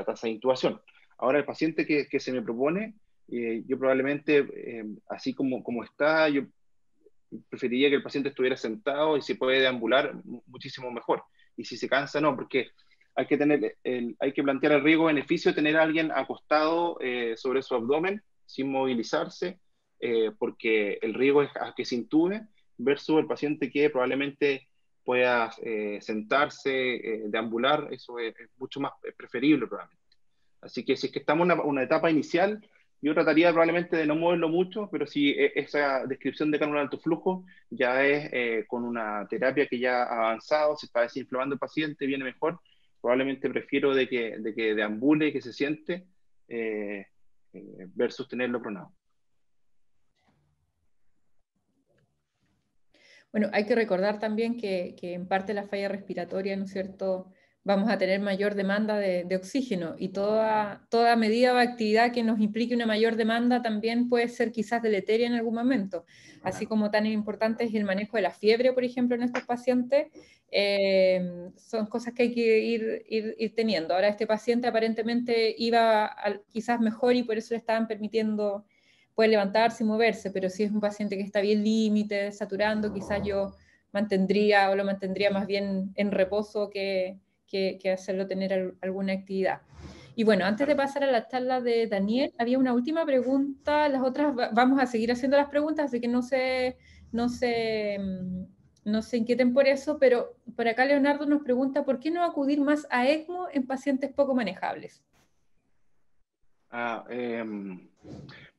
tasa de intubación. Ahora, el paciente que se me propone, yo probablemente, así como está, yo preferiría que el paciente estuviera sentado y si puede deambular, muchísimo mejor. Y si se cansa, no, porque hay que plantear el riesgo-beneficio de tener a alguien acostado sobre su abdomen sin movilizarse, porque el riesgo es a que se intube versus el paciente que probablemente pueda sentarse, deambular, eso es mucho más preferible probablemente. Así que si es que estamos en una etapa inicial, yo trataría probablemente de no moverlo mucho, pero si esa descripción de cánula de alto flujo ya es con una terapia que ya ha avanzado, se está desinflamando el paciente, viene mejor, probablemente prefiero de que deambule, que se siente, versus tenerlo pronado. Bueno, hay que recordar también que en parte la falla respiratoria, ¿no es cierto?, vamos a tener mayor demanda de oxígeno y toda medida o actividad que nos implique una mayor demanda también puede ser quizás deleteria en algún momento. Así como tan importante es el manejo de la fiebre, por ejemplo, en estos pacientes, son cosas que hay que ir teniendo. Ahora este paciente aparentemente iba quizás mejor y por eso le estaban permitiendo, puede levantarse y moverse, pero si es un paciente que está bien límite, saturando, quizás yo lo mantendría más bien en reposo que hacerlo tener alguna actividad. Y bueno, antes de pasar a la charla de Daniel, había una última pregunta, las otras vamos a seguir haciendo las preguntas, así que no se inquieten por eso, pero por acá Leonardo nos pregunta, ¿por qué no acudir más a ECMO en pacientes poco manejables?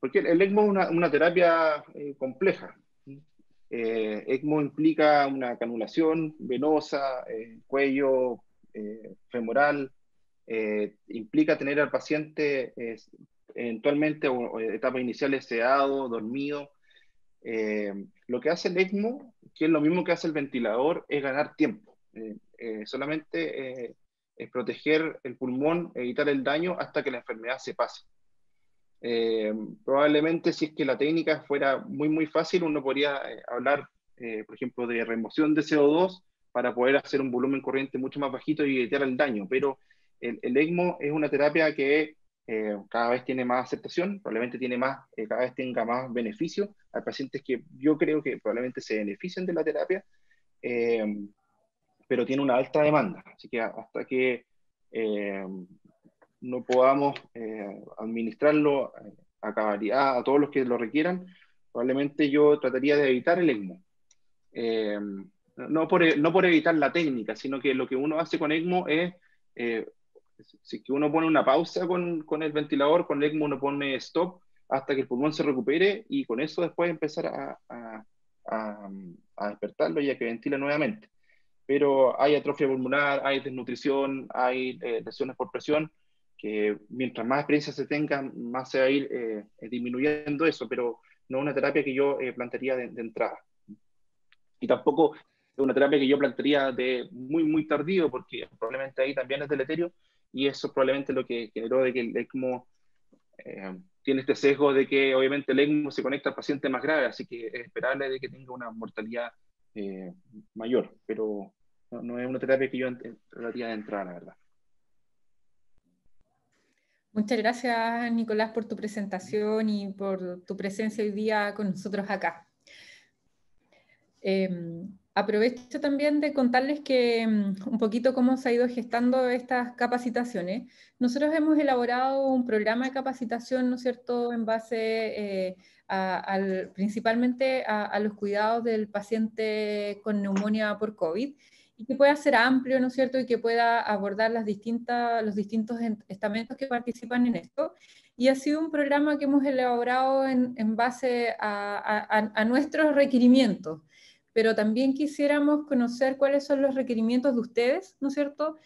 Porque el ECMO es una terapia compleja. ECMO implica una canulación venosa, cuello, femoral, implica tener al paciente eventualmente o etapas iniciales sedado, dormido. Lo que hace el ECMO, que es lo mismo que hace el ventilador, es ganar tiempo. Solamente es proteger el pulmón, evitar el daño hasta que la enfermedad se pase. Probablemente si es que la técnica fuera muy fácil, uno podría hablar, por ejemplo, de remoción de CO2 para poder hacer un volumen corriente mucho más bajito y evitar el daño, pero el ECMO es una terapia que cada vez tiene más aceptación, probablemente cada vez tenga más beneficio. Hay pacientes que yo creo que probablemente se beneficien de la terapia, pero tiene una alta demanda, así que hasta que no podamos administrarlo a cabalidad a todos los que lo requieran, probablemente yo trataría de evitar el ECMO. No por evitar la técnica, sino que lo que uno hace con ECMO es, si que uno pone una pausa con el ventilador, con el ECMO uno pone stop hasta que el pulmón se recupere y con eso después empezar a despertarlo y a que ventile nuevamente. Pero hay atrofia pulmonar, hay desnutrición, hay lesiones por presión, que mientras más experiencia se tenga, más se va a ir disminuyendo eso, pero no es una terapia que yo plantearía de entrada. Y tampoco es una terapia que yo plantearía de muy tardío, porque probablemente ahí también es deleterio, y eso es probablemente lo que generó de que el ECMO tiene este sesgo de que obviamente el ECMO se conecta al paciente más grave, así que es esperable de que tenga una mortalidad mayor, pero no es una terapia que yo trataría de entrar, la verdad. Muchas gracias, Nicolás, por tu presentación y por tu presencia hoy día con nosotros acá. Aprovecho también de contarles que un poquito cómo se ha ido gestando estas capacitaciones. Nosotros hemos elaborado un programa de capacitación, ¿no es cierto?, en base principalmente a los cuidados del paciente con neumonía por COVID, y que pueda ser amplio, ¿no es cierto?, y que pueda abordar los distintos estamentos que participan en esto. Y ha sido un programa que hemos elaborado en base a nuestros requerimientos, pero también quisiéramos conocer cuáles son los requerimientos de ustedes, ¿no es cierto?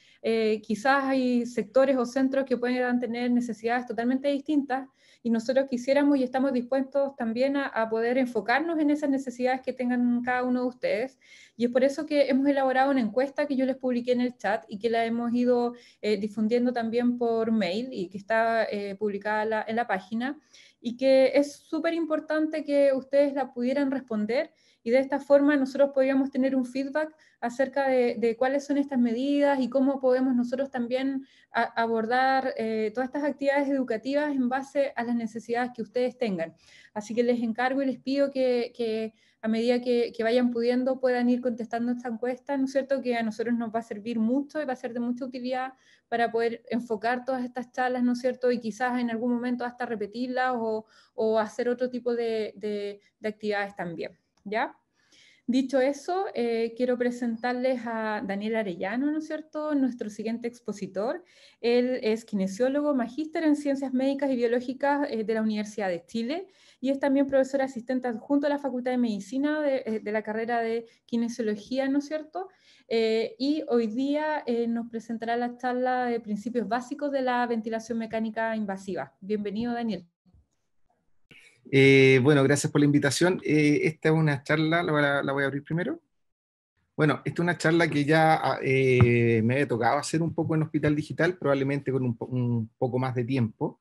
Quizás hay sectores o centros que puedan tener necesidades totalmente distintas y nosotros quisiéramos y estamos dispuestos también a poder enfocarnos en esas necesidades que tengan cada uno de ustedes. Y es por eso que hemos elaborado una encuesta que yo les publiqué en el chat y que la hemos ido difundiendo también por mail y que está publicada en la página. y que es súper importante que ustedes la pudieran responder, y de esta forma nosotros podríamos tener un feedback acerca de cuáles son estas medidas y cómo podemos nosotros también abordar todas estas actividades educativas en base a las necesidades que ustedes tengan. Así que les encargo y les pido que a medida que vayan pudiendo puedan ir contestando esta encuesta, ¿no es cierto?, que a nosotros nos va a servir mucho y va a ser de mucha utilidad para poder enfocar todas estas charlas, ¿no es cierto?, y quizás en algún momento hasta repetirlas o hacer otro tipo de actividades también, ¿ya? Dicho eso, quiero presentarles a Daniel Arellano, ¿no es cierto?, nuestro siguiente expositor. Él es kinesiólogo, magíster en Ciencias Médicas y Biológicas de la Universidad de Chile y es también profesor asistente adjunto a la Facultad de Medicina de la carrera de Kinesiología, ¿no es cierto? Y hoy día nos presentará la charla de principios básicos de la ventilación mecánica invasiva. Bienvenido, Daniel. Bueno, gracias por la invitación. Esta es una charla, la voy a abrir primero. Bueno, esta es una charla que ya me había tocado hacer un poco en Hospital Digital, probablemente con un poco más de tiempo.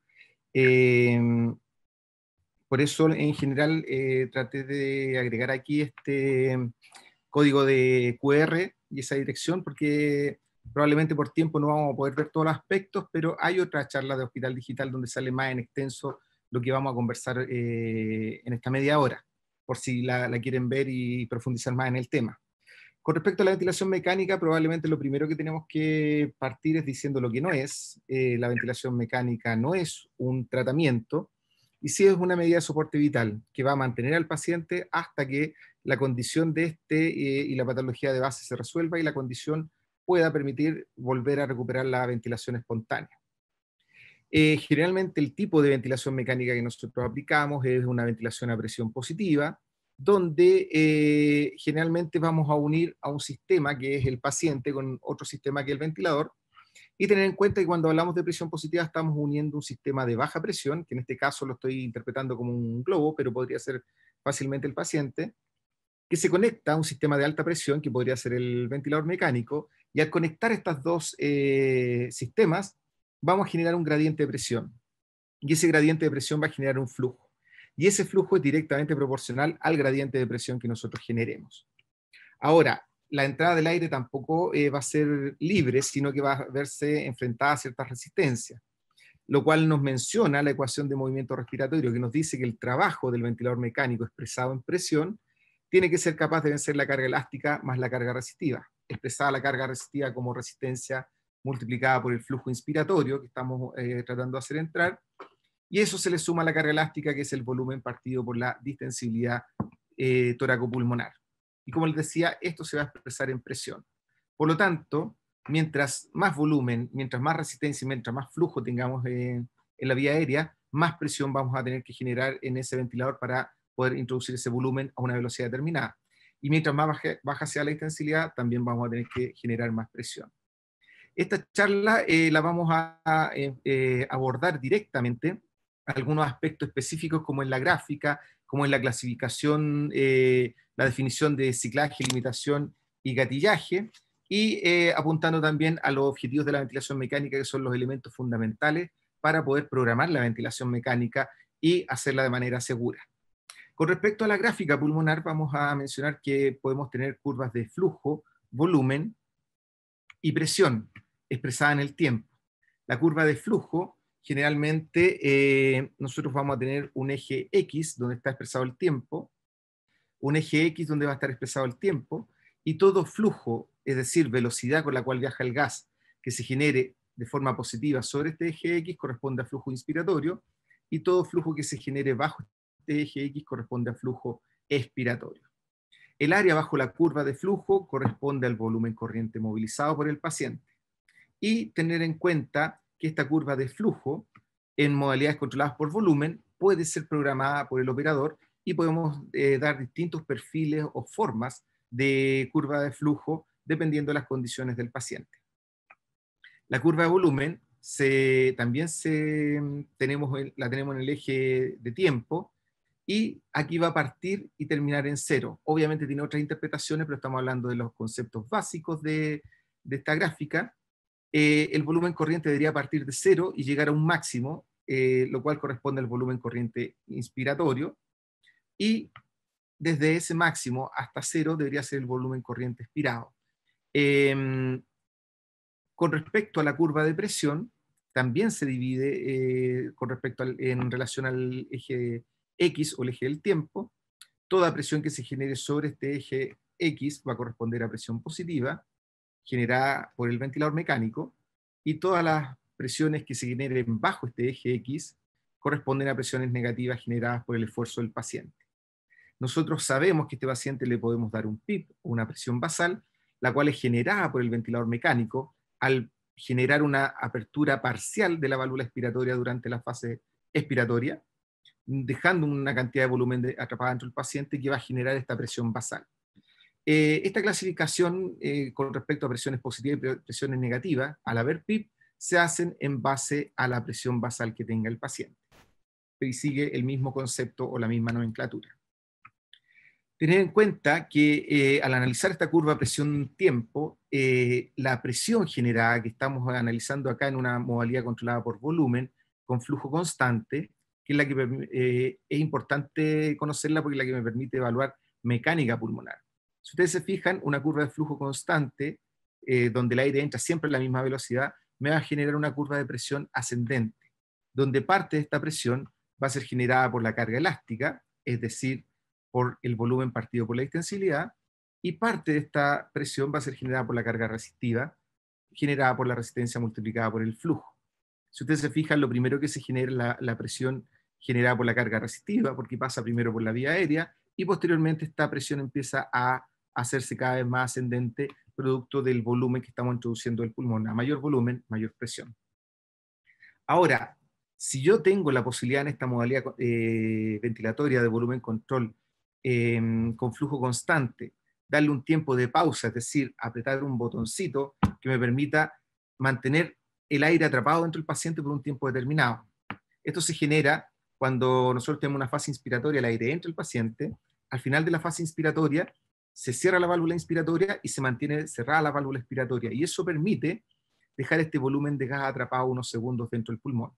Por eso, en general, traté de agregar aquí este código de QR y esa dirección, porque probablemente por tiempo no vamos a poder ver todos los aspectos, pero hay otra charla de Hospital Digital donde sale más en extenso lo que vamos a conversar en esta media hora, por si la quieren ver y profundizar más en el tema. Con respecto a la ventilación mecánica, probablemente lo primero que tenemos que partir es diciendo lo que no es. La ventilación mecánica no es un tratamiento, y sí es una medida de soporte vital que va a mantener al paciente hasta que la condición de y la patología de base se resuelva y la condición pueda permitir volver a recuperar la ventilación espontánea. Generalmente el tipo de ventilación mecánica que nosotros aplicamos es una ventilación a presión positiva, donde generalmente vamos a unir a un sistema que es el paciente con otro sistema que es el ventilador, y tener en cuenta que cuando hablamos de presión positiva estamos uniendo un sistema de baja presión, que en este caso lo estoy interpretando como un globo, pero podría ser fácilmente el paciente, que se conecta a un sistema de alta presión, que podría ser el ventilador mecánico, y al conectar estos dos sistemas, vamos a generar un gradiente de presión, y ese gradiente de presión va a generar un flujo, y ese flujo es directamente proporcional al gradiente de presión que nosotros generemos. Ahora, la entrada del aire tampoco va a ser libre, sino que va a verse enfrentada a ciertas resistencias, lo cual nos menciona la ecuación de movimiento respiratorio, que nos dice que el trabajo del ventilador mecánico expresado en presión tiene que ser capaz de vencer la carga elástica más la carga resistiva, expresada la carga resistiva como resistencia multiplicada por el flujo inspiratorio que estamos tratando de hacer entrar, y eso se le suma a la carga elástica, que es el volumen partido por la distensibilidad toracopulmonar. Y como les decía, esto se va a expresar en presión. Por lo tanto, mientras más volumen, mientras más resistencia y mientras más flujo tengamos en la vía aérea, más presión vamos a tener que generar en ese ventilador para poder introducir ese volumen a una velocidad determinada. Y mientras más baja sea la intensidad, también vamos a tener que generar más presión. Esta charla la vamos a abordar directamente algunos aspectos específicos, como en la gráfica, como en la clasificación, la definición de ciclaje, limitación y gatillaje, y apuntando también a los objetivos de la ventilación mecánica, que son los elementos fundamentales para poder programar la ventilación mecánica y hacerla de manera segura. Con respecto a la gráfica pulmonar, vamos a mencionar que podemos tener curvas de flujo, volumen y presión expresada en el tiempo. La curva de flujo, generalmente nosotros vamos a tener un eje X donde está expresado el tiempo, un eje X donde va a estar expresado el tiempo, y todo flujo, es decir, velocidad con la cual viaja el gas, que se genere de forma positiva sobre este eje X corresponde a flujo inspiratorio, y todo flujo que se genere bajo este eje X corresponde a flujo expiratorio. El área bajo la curva de flujo corresponde al volumen corriente movilizado por el paciente. Y tener en cuenta que esta curva de flujo, en modalidades controladas por volumen, puede ser programada por el operador y podemos dar distintos perfiles o formas de curva de flujo dependiendo de las condiciones del paciente. La curva de volumen también la tenemos en el eje de tiempo, y aquí va a partir y terminar en cero. Obviamente tiene otras interpretaciones, pero estamos hablando de los conceptos básicos de esta gráfica. El volumen corriente debería partir de cero y llegar a un máximo lo cual corresponde al volumen corriente inspiratorio, y desde ese máximo hasta 0 debería ser el volumen corriente expirado. Con respecto a la curva de presión, también se divide en relación al eje X o el eje del tiempo. Toda presión que se genere sobre este eje X va a corresponder a presión positiva, generada por el ventilador mecánico, y todas las presiones que se generen bajo este eje X corresponden a presiones negativas generadas por el esfuerzo del paciente. Nosotros sabemos que a este paciente le podemos dar un PIP, o una presión basal, la cual es generada por el ventilador mecánico al generar una apertura parcial de la válvula expiratoria durante la fase expiratoria, dejando una cantidad de volumen atrapada dentro del paciente que va a generar esta presión basal. Esta clasificación con respecto a presiones positivas y presiones negativas, al haber PIP, se hacen en base a la presión basal que tenga el paciente. Y sigue el mismo concepto o la misma nomenclatura. Tener en cuenta que al analizar esta curva presión-tiempo, la presión generada que estamos analizando acá en una modalidad controlada por volumen, con flujo constante, que es la que es importante conocerla porque es la que me permite evaluar mecánica pulmonar. Si ustedes se fijan, una curva de flujo constante, donde el aire entra siempre a la misma velocidad, me va a generar una curva de presión ascendente, donde parte de esta presión va a ser generada por la carga elástica, es decir, por el volumen partido por la distensibilidad, y parte de esta presión va a ser generada por la carga resistiva, generada por la resistencia multiplicada por el flujo. Si ustedes se fijan, lo primero que se genera es la presión generada por la carga resistiva, porque pasa primero por la vía aérea, y posteriormente esta presión empieza a hacerse cada vez más ascendente, producto del volumen que estamos introduciendo al pulmón. A mayor volumen, mayor presión. Ahora, si yo tengo la posibilidad en esta modalidad ventilatoria de volumen control con flujo constante, darle un tiempo de pausa, es decir, apretar un botoncito que me permita mantener el aire atrapado dentro del paciente por un tiempo determinado. Esto se genera cuando nosotros tenemos una fase inspiratoria, el aire entra al paciente, al final de la fase inspiratoria se cierra la válvula inspiratoria y se mantiene cerrada la válvula expiratoria, y eso permite dejar este volumen de gas atrapado unos segundos dentro del pulmón.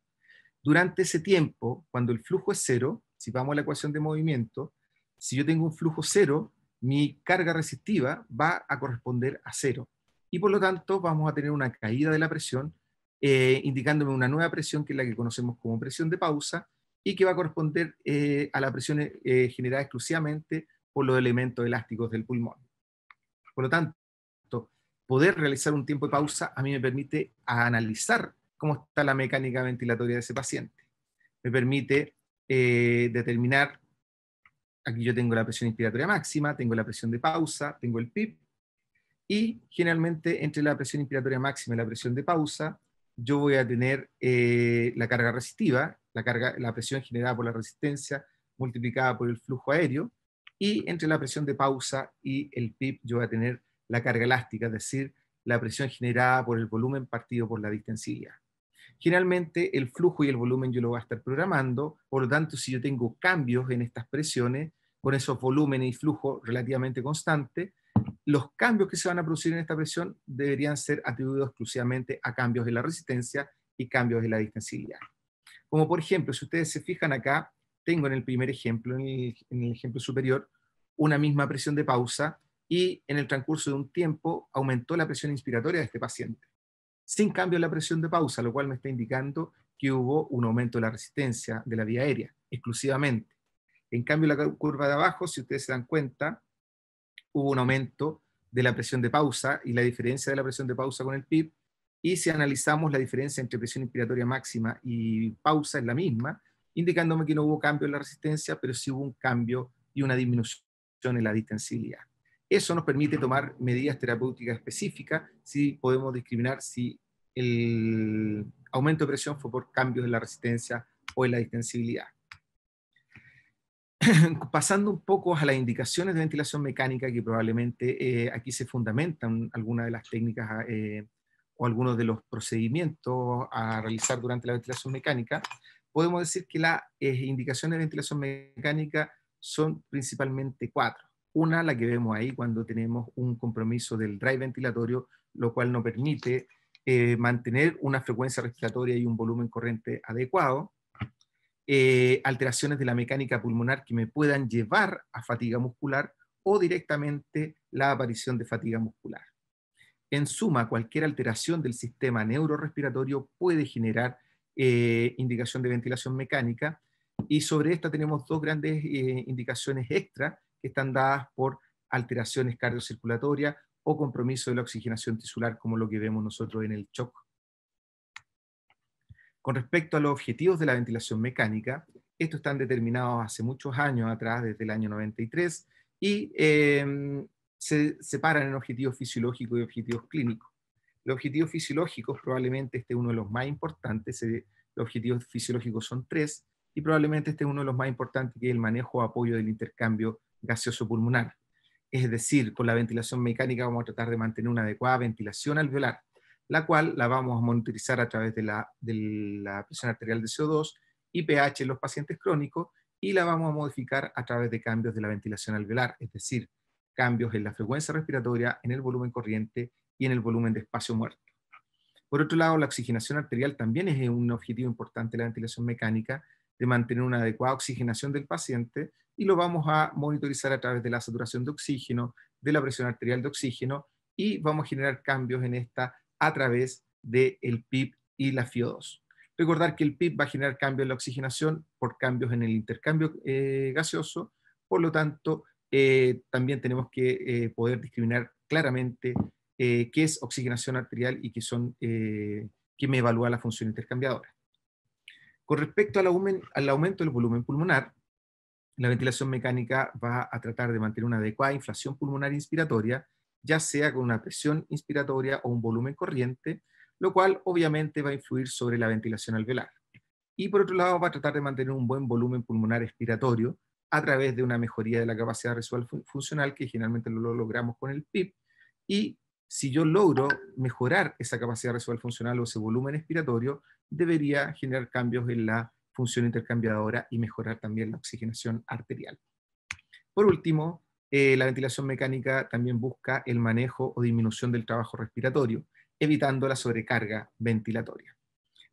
Durante ese tiempo, cuando el flujo es cero, si vamos a la ecuación de movimiento, si yo tengo un flujo cero, mi carga resistiva va a corresponder a cero. Y por lo tanto vamos a tener una caída de la presión, indicándome una nueva presión que es la que conocemos como presión de pausa, y que va a corresponder a la presión generada exclusivamente por los elementos elásticos del pulmón. Por lo tanto, poder realizar un tiempo de pausa a mí me permite analizar cómo está la mecánica ventilatoria de ese paciente. Me permite determinar. Aquí yo tengo la presión inspiratoria máxima, tengo la presión de pausa, tengo el PIP, y generalmente entre la presión inspiratoria máxima y la presión de pausa, yo voy a tener la carga resistiva, la presión generada por la resistencia multiplicada por el flujo aéreo, y entre la presión de pausa y el PIP yo voy a tener la carga elástica, es decir, la presión generada por el volumen partido por la distensibilidad. Generalmente el flujo y el volumen yo lo voy a estar programando, por lo tanto si yo tengo cambios en estas presiones, con esos volúmenes y flujo relativamente constantes, los cambios que se van a producir en esta presión deberían ser atribuidos exclusivamente a cambios en la resistencia y cambios en la distensibilidad. Como por ejemplo, si ustedes se fijan acá, tengo en el primer ejemplo, en el ejemplo superior, una misma presión de pausa, y en el transcurso de un tiempo aumentó la presión inspiratoria de este paciente, sin cambio en la presión de pausa, lo cual me está indicando que hubo un aumento de la resistencia de la vía aérea, exclusivamente. En cambio, la curva de abajo, si ustedes se dan cuenta, hubo un aumento de la presión de pausa y la diferencia de la presión de pausa con el PIP, y si analizamos la diferencia entre presión inspiratoria máxima y pausa es la misma, indicándome que no hubo cambio en la resistencia, pero sí hubo un cambio y una disminución en la distensibilidad. Eso nos permite tomar medidas terapéuticas específicas si podemos discriminar si el aumento de presión fue por cambios en la resistencia o en la distensibilidad. Pasando un poco a las indicaciones de ventilación mecánica, que probablemente aquí se fundamentan algunas de las técnicas o algunos de los procedimientos a realizar durante la ventilación mecánica, podemos decir que las indicaciones de ventilación mecánica son principalmente 4. Una, la que vemos ahí cuando tenemos un compromiso del drive ventilatorio, lo cual nos permite mantener una frecuencia respiratoria y un volumen corriente adecuado. alteraciones de la mecánica pulmonar que me puedan llevar a fatiga muscular o directamente la aparición de fatiga muscular. En suma, cualquier alteración del sistema neurorrespiratorio puede generar indicación de ventilación mecánica, y sobre esta tenemos dos grandes indicaciones extra que están dadas por alteraciones cardiocirculatorias o compromiso de la oxigenación tisular, como lo que vemos nosotros en el shock. Con respecto a los objetivos de la ventilación mecánica, estos están determinados hace muchos años atrás, desde el año 93, y se separan en objetivos fisiológicos y objetivos clínicos. Los objetivos fisiológicos, probablemente este es uno de los más importantes. Los objetivos fisiológicos son 3, y probablemente este es uno de los más importantes, que es el manejo o apoyo del intercambio gaseoso pulmonar. Es decir, con la ventilación mecánica vamos a tratar de mantener una adecuada ventilación alveolar, la cual la vamos a monitorizar a través de la presión arterial de CO2 y pH en los pacientes crónicos, y la vamos a modificar a través de cambios de la ventilación alveolar, es decir, cambios en la frecuencia respiratoria, en el volumen corriente y en el volumen de espacio muerto. Por otro lado, la oxigenación arterial también es un objetivo importante de la ventilación mecánica, de mantener una adecuada oxigenación del paciente, y lo vamos a monitorizar a través de la saturación de oxígeno, de la presión arterial de oxígeno, y vamos a generar cambios en esta a través del PIB y la FiO2. Recordar que el PIB va a generar cambios en la oxigenación por cambios en el intercambio gaseoso, por lo tanto, también tenemos que poder discriminar claramente qué es oxigenación arterial y qué me evalúa la función intercambiadora. Con respecto al aumento del volumen pulmonar, la ventilación mecánica va a tratar de mantener una adecuada inflación pulmonar inspiratoria, ya sea con una presión inspiratoria o un volumen corriente, lo cual obviamente va a influir sobre la ventilación alveolar. Y por otro lado, va a tratar de mantener un buen volumen pulmonar expiratorio a través de una mejoría de la capacidad residual funcional, que generalmente lo logramos con el PIB, y si yo logro mejorar esa capacidad residual funcional o ese volumen expiratorio, debería generar cambios en la función intercambiadora y mejorar también la oxigenación arterial. Por último, la ventilación mecánica también busca el manejo o disminución del trabajo respiratorio, evitando la sobrecarga ventilatoria.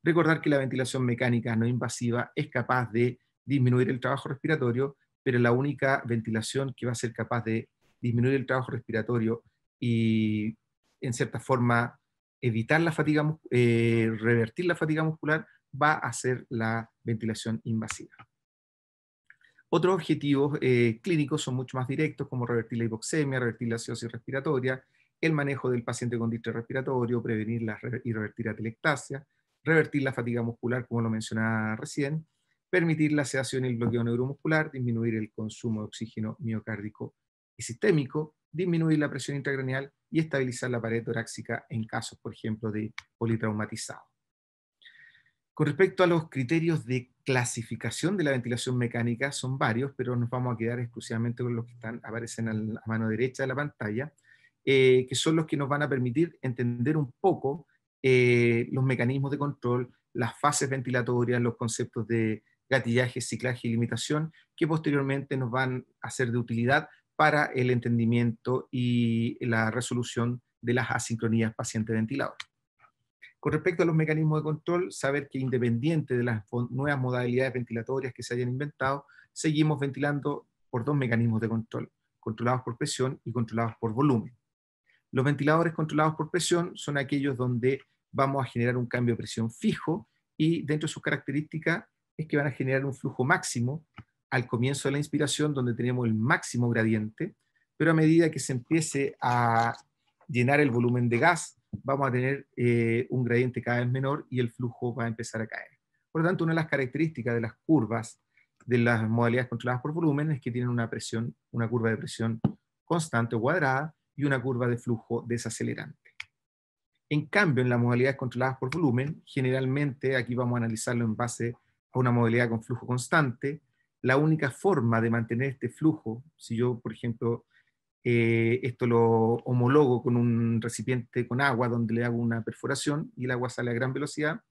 Recordar que la ventilación mecánica no invasiva es capaz de disminuir el trabajo respiratorio, pero la única ventilación que va a ser capaz de disminuir el trabajo respiratorio y, en cierta forma, evitar la fatiga, revertir la fatiga muscular, va a ser la ventilación invasiva. Otros objetivos clínicos son mucho más directos, como revertir la hipoxemia, revertir la acidosis respiratoria, el manejo del paciente con distrés respiratorio, prevenir y revertir la atelectasia, revertir la fatiga muscular, como lo mencionaba recién, permitir la sedación y el bloqueo neuromuscular, disminuir el consumo de oxígeno miocárdico y sistémico, disminuir la presión intracraneal y estabilizar la pared torácica en casos, por ejemplo, de politraumatizado. Con respecto a los criterios de clasificación de la ventilación mecánica, son varios, pero nos vamos a quedar exclusivamente con los que aparecen a mano derecha de la pantalla, que son los que nos van a permitir entender un poco los mecanismos de control, las fases ventilatorias, los conceptos de gatillaje, ciclaje y limitación, que posteriormente nos van a ser de utilidad para el entendimiento y la resolución de las asincronías paciente-ventilador. Con respecto a los mecanismos de control, saber que independiente de las nuevas modalidades ventilatorias que se hayan inventado, seguimos ventilando por dos mecanismos de control, controlados por presión y controlados por volumen. Los ventiladores controlados por presión son aquellos donde vamos a generar un cambio de presión fijo, y dentro de sus características es que van a generar un flujo máximo al comienzo de la inspiración, donde tenemos el máximo gradiente, pero a medida que se empiece a llenar el volumen de gas, vamos a tener un gradiente cada vez menor y el flujo va a empezar a caer. Por lo tanto, una de las características de las curvas de las modalidades controladas por volumen es que tienen una curva de presión constante o cuadrada y una curva de flujo desacelerante. En cambio, en las modalidades controladas por volumen, generalmente, aquí vamos a analizarlo en base a una modalidad con flujo constante, la única forma de mantener este flujo, si yo, por ejemplo, esto lo homologo con un recipiente con agua donde le hago una perforación y el agua sale a gran velocidad,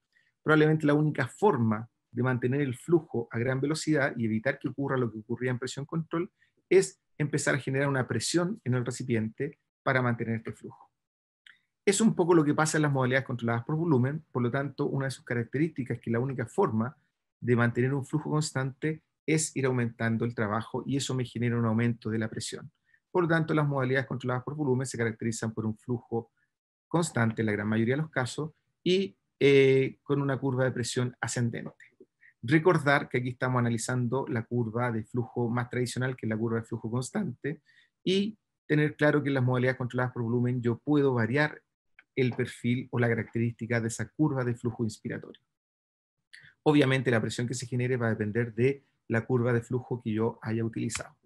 probablemente la única forma de mantener el flujo a gran velocidad y evitar que ocurra lo que ocurría en presión control es empezar a generar una presión en el recipiente para mantener este flujo. Es un poco lo que pasa en las modalidades controladas por volumen. Por lo tanto, una de sus características es que la única forma de mantener un flujo constante es ir aumentando el trabajo y eso me genera un aumento de la presión. Por lo tanto, las modalidades controladas por volumen se caracterizan por un flujo constante en la gran mayoría de los casos y con una curva de presión ascendente. Recordar que aquí estamos analizando la curva de flujo más tradicional, que es la curva de flujo constante, y tener claro que en las modalidades controladas por volumen yo puedo variar el perfil o la característica de esa curva de flujo inspiratorio. Obviamente la presión que se genere va a depender de la curva de flujo que yo haya utilizado.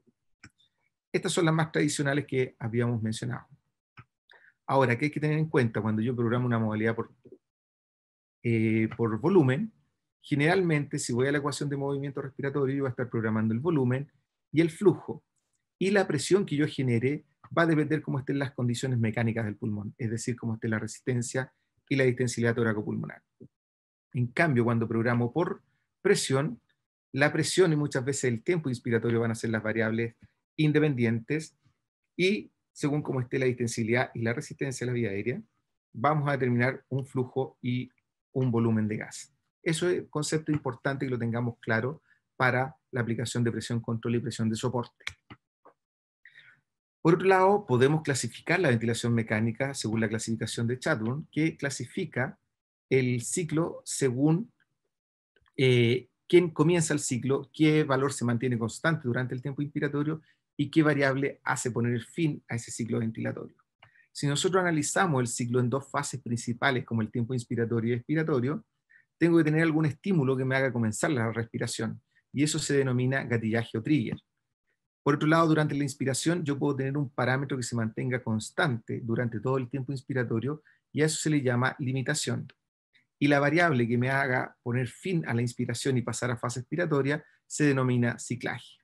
Estas son las más tradicionales que habíamos mencionado. Ahora, ¿qué hay que tener en cuenta cuando yo programo una modalidad por volumen? Generalmente, si voy a la ecuación de movimiento respiratorio, yo voy a estar programando el volumen y el flujo. Y la presión que yo genere va a depender cómo estén las condiciones mecánicas del pulmón, es decir, cómo esté la resistencia y la distensibilidad toracopulmonar. En cambio, cuando programo por presión, la presión y muchas veces el tiempo inspiratorio van a ser las variables independientes y según cómo esté la distensibilidad y la resistencia a la vía aérea, vamos a determinar un flujo y un volumen de gas. Eso es un concepto importante que lo tengamos claro para la aplicación de presión control y presión de soporte. Por otro lado, podemos clasificar la ventilación mecánica según la clasificación de Chadbourne, que clasifica el ciclo según quién comienza el ciclo, qué valor se mantiene constante durante el tiempo inspiratorio y qué variable hace poner fin a ese ciclo ventilatorio. Si nosotros analizamos el ciclo en dos fases principales, como el tiempo inspiratorio y expiratorio, tengo que tener algún estímulo que me haga comenzar la respiración, y eso se denomina gatillaje o trigger. Por otro lado, durante la inspiración yo puedo tener un parámetro que se mantenga constante durante todo el tiempo inspiratorio, y a eso se le llama limitación. Y la variable que me haga poner fin a la inspiración y pasar a fase expiratoria se denomina ciclaje.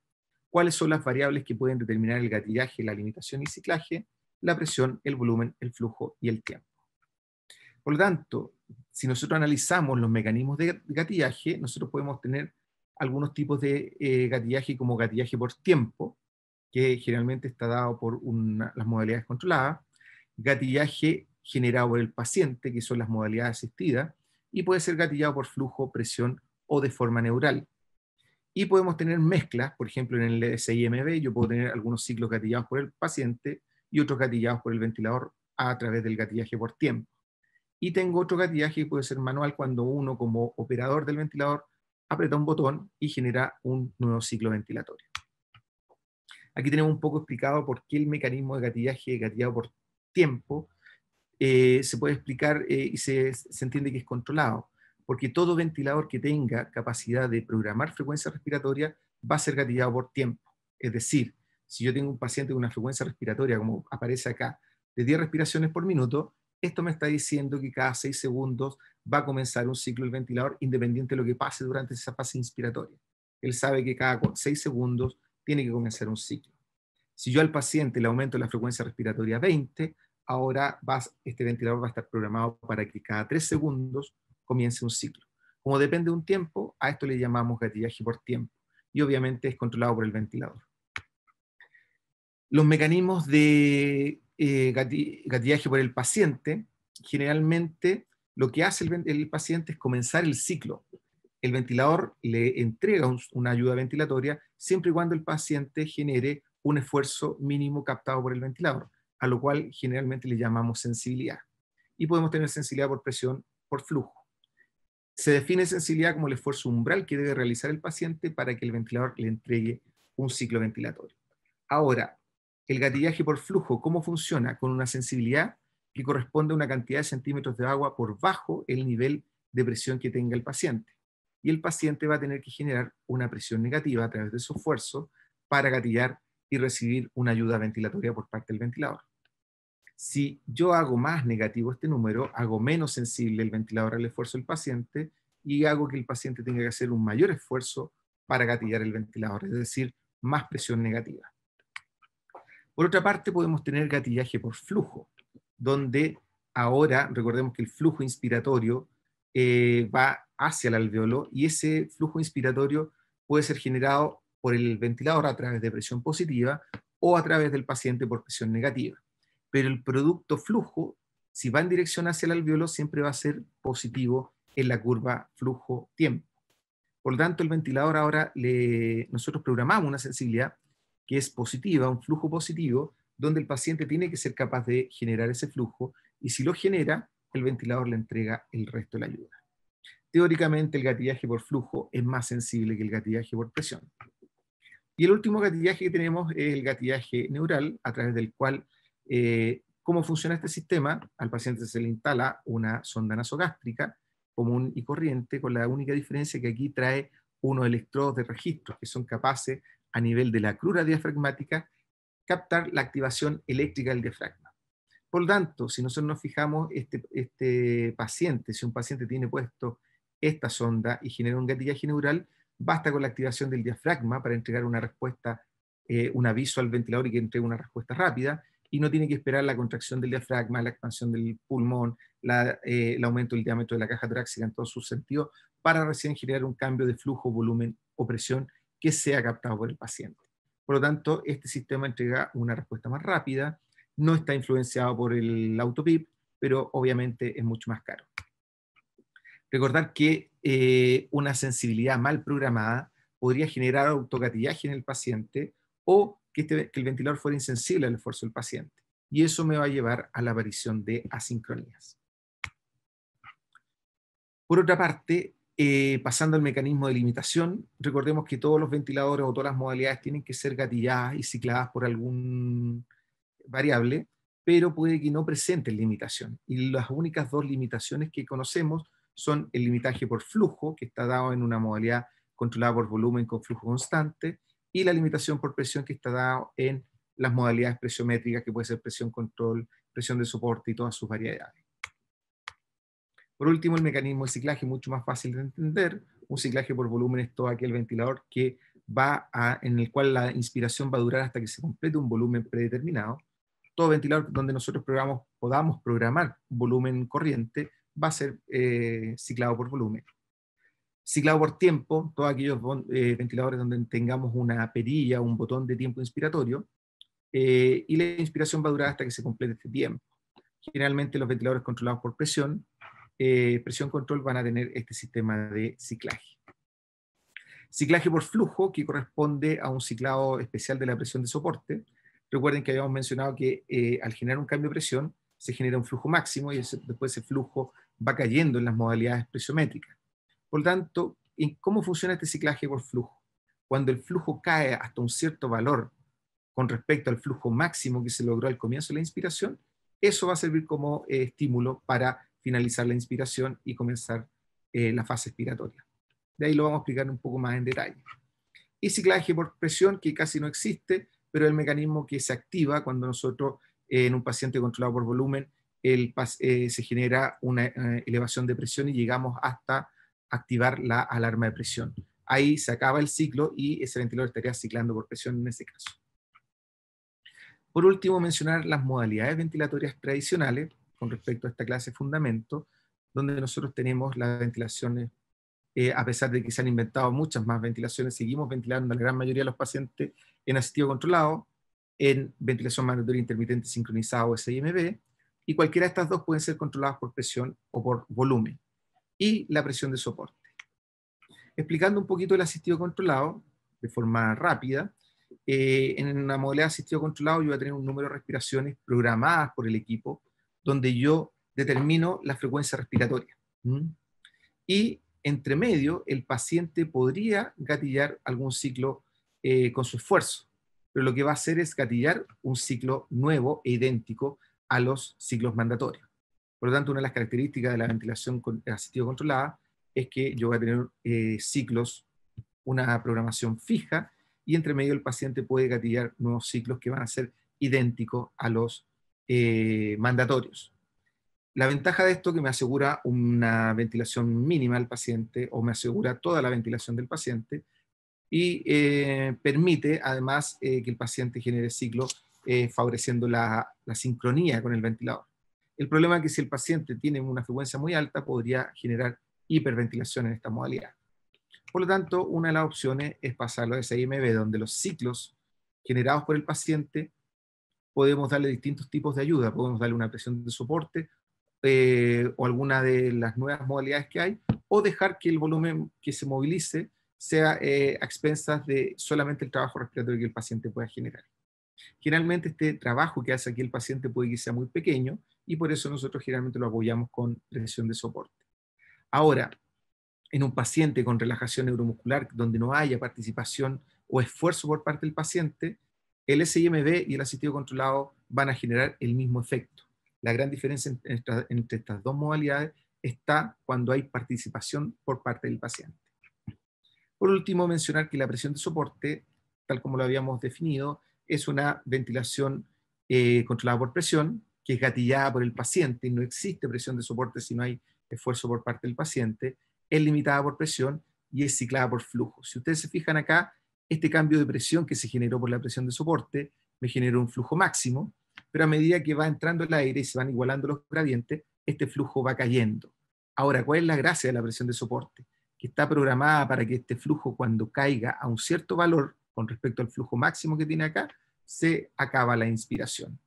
¿Cuáles son las variables que pueden determinar el gatillaje, la limitación y ciclaje? La presión, el volumen, el flujo y el tiempo. Por lo tanto, si nosotros analizamos los mecanismos de gatillaje, nosotros podemos tener algunos tipos de gatillaje como gatillaje por tiempo, que generalmente está dado por las modalidades controladas, gatillaje generado por el paciente, que son las modalidades asistidas, y puede ser gatillado por flujo, presión o de forma neural. Y podemos tener mezclas, por ejemplo en el SIMB yo puedo tener algunos ciclos gatillados por el paciente y otros gatillados por el ventilador a través del gatillaje por tiempo. Y tengo otro gatillaje que puede ser manual cuando uno como operador del ventilador aprieta un botón y genera un nuevo ciclo ventilatorio. Aquí tenemos un poco explicado por qué el mecanismo de gatillaje gatillado por tiempo se puede explicar y se entiende que es controlado, porque todo ventilador que tenga capacidad de programar frecuencia respiratoria va a ser gatillado por tiempo. Es decir, si yo tengo un paciente con una frecuencia respiratoria, como aparece acá, de 10 respiraciones por minuto, esto me está diciendo que cada 6 segundos va a comenzar un ciclo del ventilador independiente de lo que pase durante esa fase inspiratoria. Él sabe que cada 6 segundos tiene que comenzar un ciclo. Si yo al paciente le aumento la frecuencia respiratoria a 20, ahora este ventilador va a estar programado para que cada 3 segundos comience un ciclo. Como depende de un tiempo, a esto le llamamos gatillaje por tiempo, y obviamente es controlado por el ventilador. Los mecanismos de gatillaje por el paciente, generalmente lo que hace el paciente es comenzar el ciclo. El ventilador le entrega una ayuda ventilatoria siempre y cuando el paciente genere un esfuerzo mínimo captado por el ventilador, a lo cual generalmente le llamamos sensibilidad. Y podemos tener sensibilidad por presión, por flujo. Se define sensibilidad como el esfuerzo umbral que debe realizar el paciente para que el ventilador le entregue un ciclo ventilatorio. Ahora, el gatillaje por flujo, ¿cómo funciona? Con una sensibilidad que corresponde a una cantidad de centímetros de agua por bajo el nivel de presión que tenga el paciente. Y el paciente va a tener que generar una presión negativa a través de su esfuerzo para gatillar y recibir una ayuda ventilatoria por parte del ventilador. Si yo hago más negativo este número, hago menos sensible el ventilador al esfuerzo del paciente y hago que el paciente tenga que hacer un mayor esfuerzo para gatillar el ventilador, es decir, más presión negativa. Por otra parte, podemos tener gatillaje por flujo, donde ahora, recordemos que el flujo inspiratorio va hacia el alveolo y ese flujo inspiratorio puede ser generado por el ventilador a través de presión positiva o a través del paciente por presión negativa. Pero el producto flujo, si va en dirección hacia el alveolo, siempre va a ser positivo en la curva flujo-tiempo. Por lo tanto, el ventilador ahora, nosotros programamos una sensibilidad que es positiva, un flujo positivo, donde el paciente tiene que ser capaz de generar ese flujo, y si lo genera, el ventilador le entrega el resto de la ayuda. Teóricamente, el gatillaje por flujo es más sensible que el gatillaje por presión. Y el último gatillaje que tenemos es el gatillaje neural, a través del cual, ¿cómo funciona este sistema? Al paciente se le instala una sonda nasogástrica común y corriente, con la única diferencia que aquí trae unos electrodos de registro que son capaces, a nivel de la crura diafragmática, captar la activación eléctrica del diafragma. Por lo tanto, si nosotros nos fijamos, este paciente, si un paciente tiene puesto esta sonda y genera un gatillaje neural, basta con la activación del diafragma para entregar una respuesta, un aviso al ventilador y que entregue una respuesta rápida, y no tiene que esperar la contracción del diafragma, la expansión del pulmón, el aumento del diámetro de la caja torácica en todos sus sentidos, para recién generar un cambio de flujo, volumen o presión que sea captado por el paciente. Por lo tanto, este sistema entrega una respuesta más rápida, no está influenciado por el AutoPIP, pero obviamente es mucho más caro. Recordar que una sensibilidad mal programada podría generar autogatillaje en el paciente, o que el ventilador fuera insensible al esfuerzo del paciente. Y eso me va a llevar a la aparición de asincronías. Por otra parte, pasando al mecanismo de limitación, recordemos que todos los ventiladores o todas las modalidades tienen que ser gatilladas y cicladas por algún variable, pero puede que no presenten limitación. Y las únicas dos limitaciones que conocemos son el limitaje por flujo, que está dado en una modalidad controlada por volumen con flujo constante, y la limitación por presión, que está dado en las modalidades presiométricas, que puede ser presión control, presión de soporte y todas sus variedades. Por último, el mecanismo de ciclaje, mucho más fácil de entender. Un ciclaje por volumen es todo aquel ventilador en el cual la inspiración va a durar hasta que se complete un volumen predeterminado. Todo ventilador donde nosotros podamos programar un volumen corriente va a ser ciclado por volumen. Ciclado por tiempo, todos aquellos ventiladores donde tengamos una perilla, un botón de tiempo inspiratorio, y la inspiración va a durar hasta que se complete este tiempo. Generalmente los ventiladores controlados por presión control, van a tener este sistema de ciclaje. Ciclaje por flujo, que corresponde a un ciclado especial de la presión de soporte. Recuerden que habíamos mencionado que al generar un cambio de presión, se genera un flujo máximo, y después ese flujo va cayendo en las modalidades presiométricas. Por lo tanto, ¿cómo funciona este ciclaje por flujo? Cuando el flujo cae hasta un cierto valor con respecto al flujo máximo que se logró al comienzo de la inspiración, eso va a servir como estímulo para finalizar la inspiración y comenzar la fase expiratoria. De ahí lo vamos a explicar un poco más en detalle. Y ciclaje por presión, que casi no existe, pero es el mecanismo que se activa cuando nosotros, en un paciente controlado por volumen, se genera una elevación de presión y llegamos hasta activar la alarma de presión. Ahí se acaba el ciclo y ese ventilador estaría ciclando por presión en ese caso. Por último, mencionar las modalidades ventilatorias tradicionales con respecto a esta clase de fundamento, donde nosotros tenemos las ventilaciones, a pesar de que se han inventado muchas más ventilaciones, seguimos ventilando a la gran mayoría de los pacientes en asistido controlado, en ventilación mandatoria intermitente sincronizada o SIMB, y cualquiera de estas dos pueden ser controladas por presión o por volumen, y la presión de soporte. Explicando un poquito el asistido controlado, de forma rápida, en una modalidad de asistido controlado yo voy a tener un número de respiraciones programadas por el equipo, donde yo determino la frecuencia respiratoria. Y entre medio, el paciente podría gatillar algún ciclo con su esfuerzo, pero lo que va a hacer es gatillar un ciclo nuevo e idéntico a los ciclos mandatorios. Por lo tanto, una de las características de la ventilación asistido controlada es que yo voy a tener ciclos, una programación fija, y entre medio el paciente puede gatillar nuevos ciclos que van a ser idénticos a los mandatorios. La ventaja de esto es que me asegura una ventilación mínima al paciente, o me asegura toda la ventilación del paciente, y permite además que el paciente genere ciclos favoreciendo la sincronía con el ventilador. El problema es que si el paciente tiene una frecuencia muy alta, podría generar hiperventilación en esta modalidad. Por lo tanto, una de las opciones es pasarlo a SIMB, donde los ciclos generados por el paciente podemos darle distintos tipos de ayuda. Podemos darle una presión de soporte o alguna de las nuevas modalidades que hay, o dejar que el volumen que se movilice sea a expensas de solamente el trabajo respiratorio que el paciente pueda generar. Generalmente este trabajo que hace aquí el paciente puede que sea muy pequeño y por eso nosotros generalmente lo apoyamos con presión de soporte. Ahora, en un paciente con relajación neuromuscular donde no haya participación o esfuerzo por parte del paciente, el SIMB y el asistido controlado van a generar el mismo efecto. La gran diferencia entre estas dos modalidades está cuando hay participación por parte del paciente. Por último, mencionar que la presión de soporte, tal como lo habíamos definido, es una ventilación controlada por presión, que es gatillada por el paciente, y no existe presión de soporte si no hay esfuerzo por parte del paciente, es limitada por presión y es ciclada por flujo. Si ustedes se fijan acá, este cambio de presión que se generó por la presión de soporte me generó un flujo máximo, pero a medida que va entrando el aire y se van igualando los gradientes, este flujo va cayendo. Ahora, ¿cuál es la gracia de la presión de soporte? Que está programada para que este flujo, cuando caiga a un cierto valor con respecto al flujo máximo que tiene acá, se acaba la inspiración.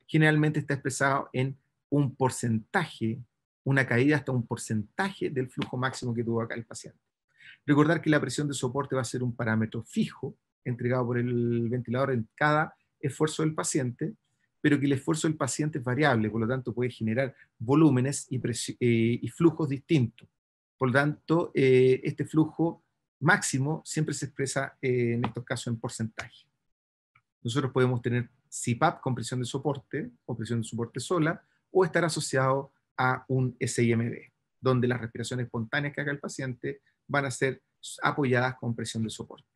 Generalmente está expresado en un porcentaje, una caída hasta un porcentaje del flujo máximo que tuvo acá el paciente. Recordar que la presión de soporte va a ser un parámetro fijo entregado por el ventilador en cada esfuerzo del paciente, pero que el esfuerzo del paciente es variable, por lo tanto puede generar volúmenes y flujos distintos. Por lo tanto, este flujo máximo siempre se expresa en estos casos en porcentaje. Nosotros podemos tener CPAP con presión de soporte o presión de soporte sola, o estar asociado a un SIMB, donde las respiraciones espontáneas que haga el paciente van a ser apoyadas con presión de soporte.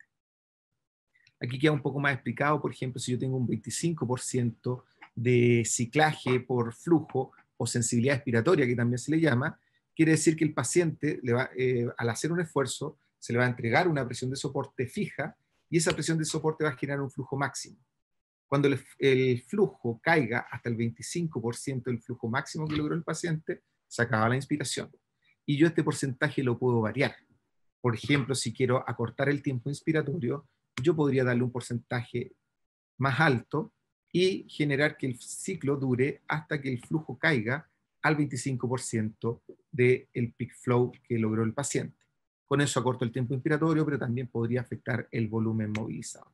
Aquí queda un poco más explicado, por ejemplo, si yo tengo un 25% de ciclaje por flujo o sensibilidad expiratoria, que también se le llama, quiere decir que el paciente, al hacer un esfuerzo, se le va a entregar una presión de soporte fija y esa presión de soporte va a generar un flujo máximo. Cuando el flujo caiga hasta el 25% del flujo máximo que logró el paciente, se acaba la inspiración. Y yo este porcentaje lo puedo variar. Por ejemplo, si quiero acortar el tiempo inspiratorio, yo podría darle un porcentaje más alto y generar que el ciclo dure hasta que el flujo caiga al 25% del peak flow que logró el paciente. Con eso acorto el tiempo inspiratorio, pero también podría afectar el volumen movilizado.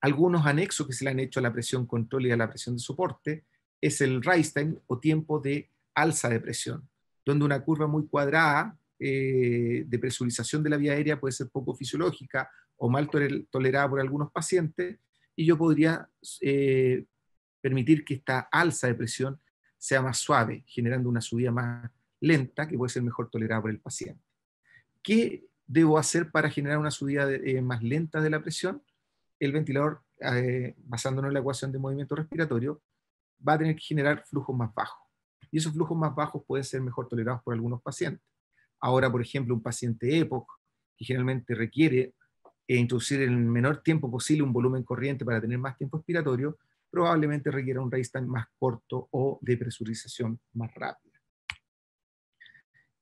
Algunos anexos que se le han hecho a la presión control y a la presión de soporte es el rise time o tiempo de alza de presión, donde una curva muy cuadrada de presurización de la vía aérea puede ser poco fisiológica o mal tolerada por algunos pacientes, y yo podría permitir que esta alza de presión sea más suave, generando una subida más lenta que puede ser mejor tolerada por el paciente. ¿Qué debo hacer para generar una subida más lenta de la presión? El ventilador, basándonos en la ecuación de movimiento respiratorio, va a tener que generar flujos más bajos. Y esos flujos más bajos pueden ser mejor tolerados por algunos pacientes. Ahora, por ejemplo, un paciente EPOC, que generalmente requiere introducir en el menor tiempo posible un volumen corriente para tener más tiempo expiratorio, probablemente requiera un rise time más corto o de presurización más rápida.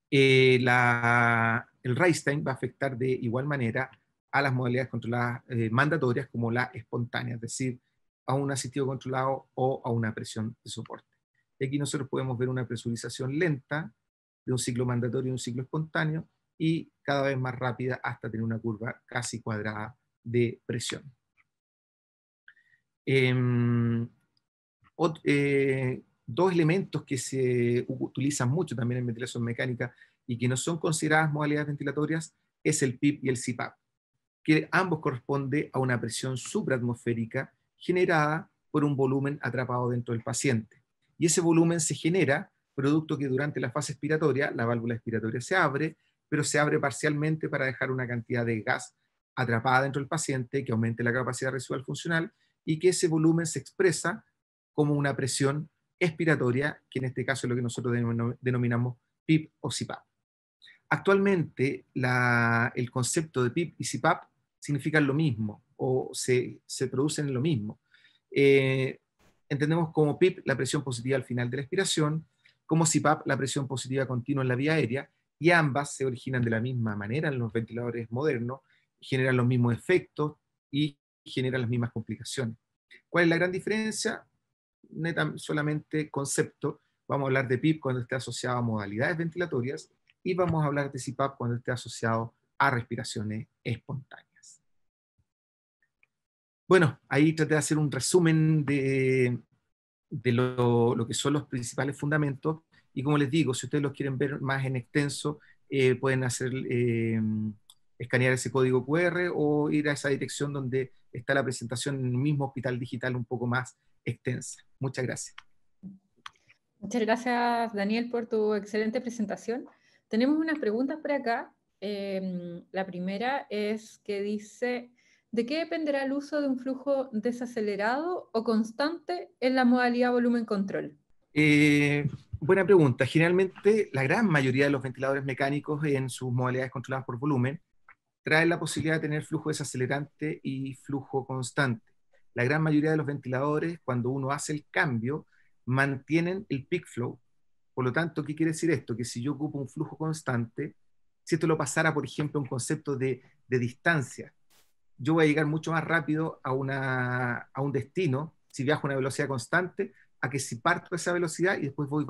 El rise time va a afectar de igual manera a las modalidades controladas mandatorias como la espontánea, es decir, a un asistido controlado o a una presión de soporte. Y aquí nosotros podemos ver una presurización lenta de un ciclo mandatorio y un ciclo espontáneo, y cada vez más rápida hasta tener una curva casi cuadrada de presión. Dos elementos que se utilizan mucho también en ventilación mecánica y que no son consideradas modalidades ventilatorias es el PIP y el CPAP, que ambos corresponden a una presión supraatmosférica generada por un volumen atrapado dentro del paciente. Y ese volumen se genera producto que durante la fase expiratoria la válvula expiratoria se abre, pero se abre parcialmente para dejar una cantidad de gas atrapada dentro del paciente que aumente la capacidad residual funcional, y que ese volumen se expresa como una presión expiratoria, que en este caso es lo que nosotros denominamos PIP o CPAP. Actualmente el concepto de PIP y CPAP significan lo mismo o se producen en lo mismo. Entendemos como PIP la presión positiva al final de la expiración, como CPAP la presión positiva continua en la vía aérea, y ambas se originan de la misma manera en los ventiladores modernos, generan los mismos efectos y generan las mismas complicaciones. ¿Cuál es la gran diferencia? Solamente concepto. Vamos a hablar de PIP cuando esté asociado a modalidades ventilatorias, y vamos a hablar de CPAP cuando esté asociado a respiraciones espontáneas. Bueno, ahí traté de hacer un resumen de lo que son los principales fundamentos, y como les digo, si ustedes los quieren ver más en extenso, pueden escanear ese código QR o ir a esa dirección donde está la presentación en el mismo Hospital Digital un poco más extensa. Muchas gracias. Muchas gracias, Daniel, por tu excelente presentación. Tenemos unas preguntas por acá. La primera es que dice, ¿de qué dependerá el uso de un flujo desacelerado o constante en la modalidad volumen control? Buena pregunta. Generalmente, la gran mayoría de los ventiladores mecánicos en sus modalidades controladas por volumen traen la posibilidad de tener flujo desacelerante y flujo constante. La gran mayoría de los ventiladores, cuando uno hace el cambio, mantienen el peak flow. Por lo tanto, ¿qué quiere decir esto? Que si yo ocupo un flujo constante, si esto lo pasara, por ejemplo, a un concepto de distancia, yo voy a llegar mucho más rápido a un destino si viajo a una velocidad constante, a que si parto de esa velocidad y después voy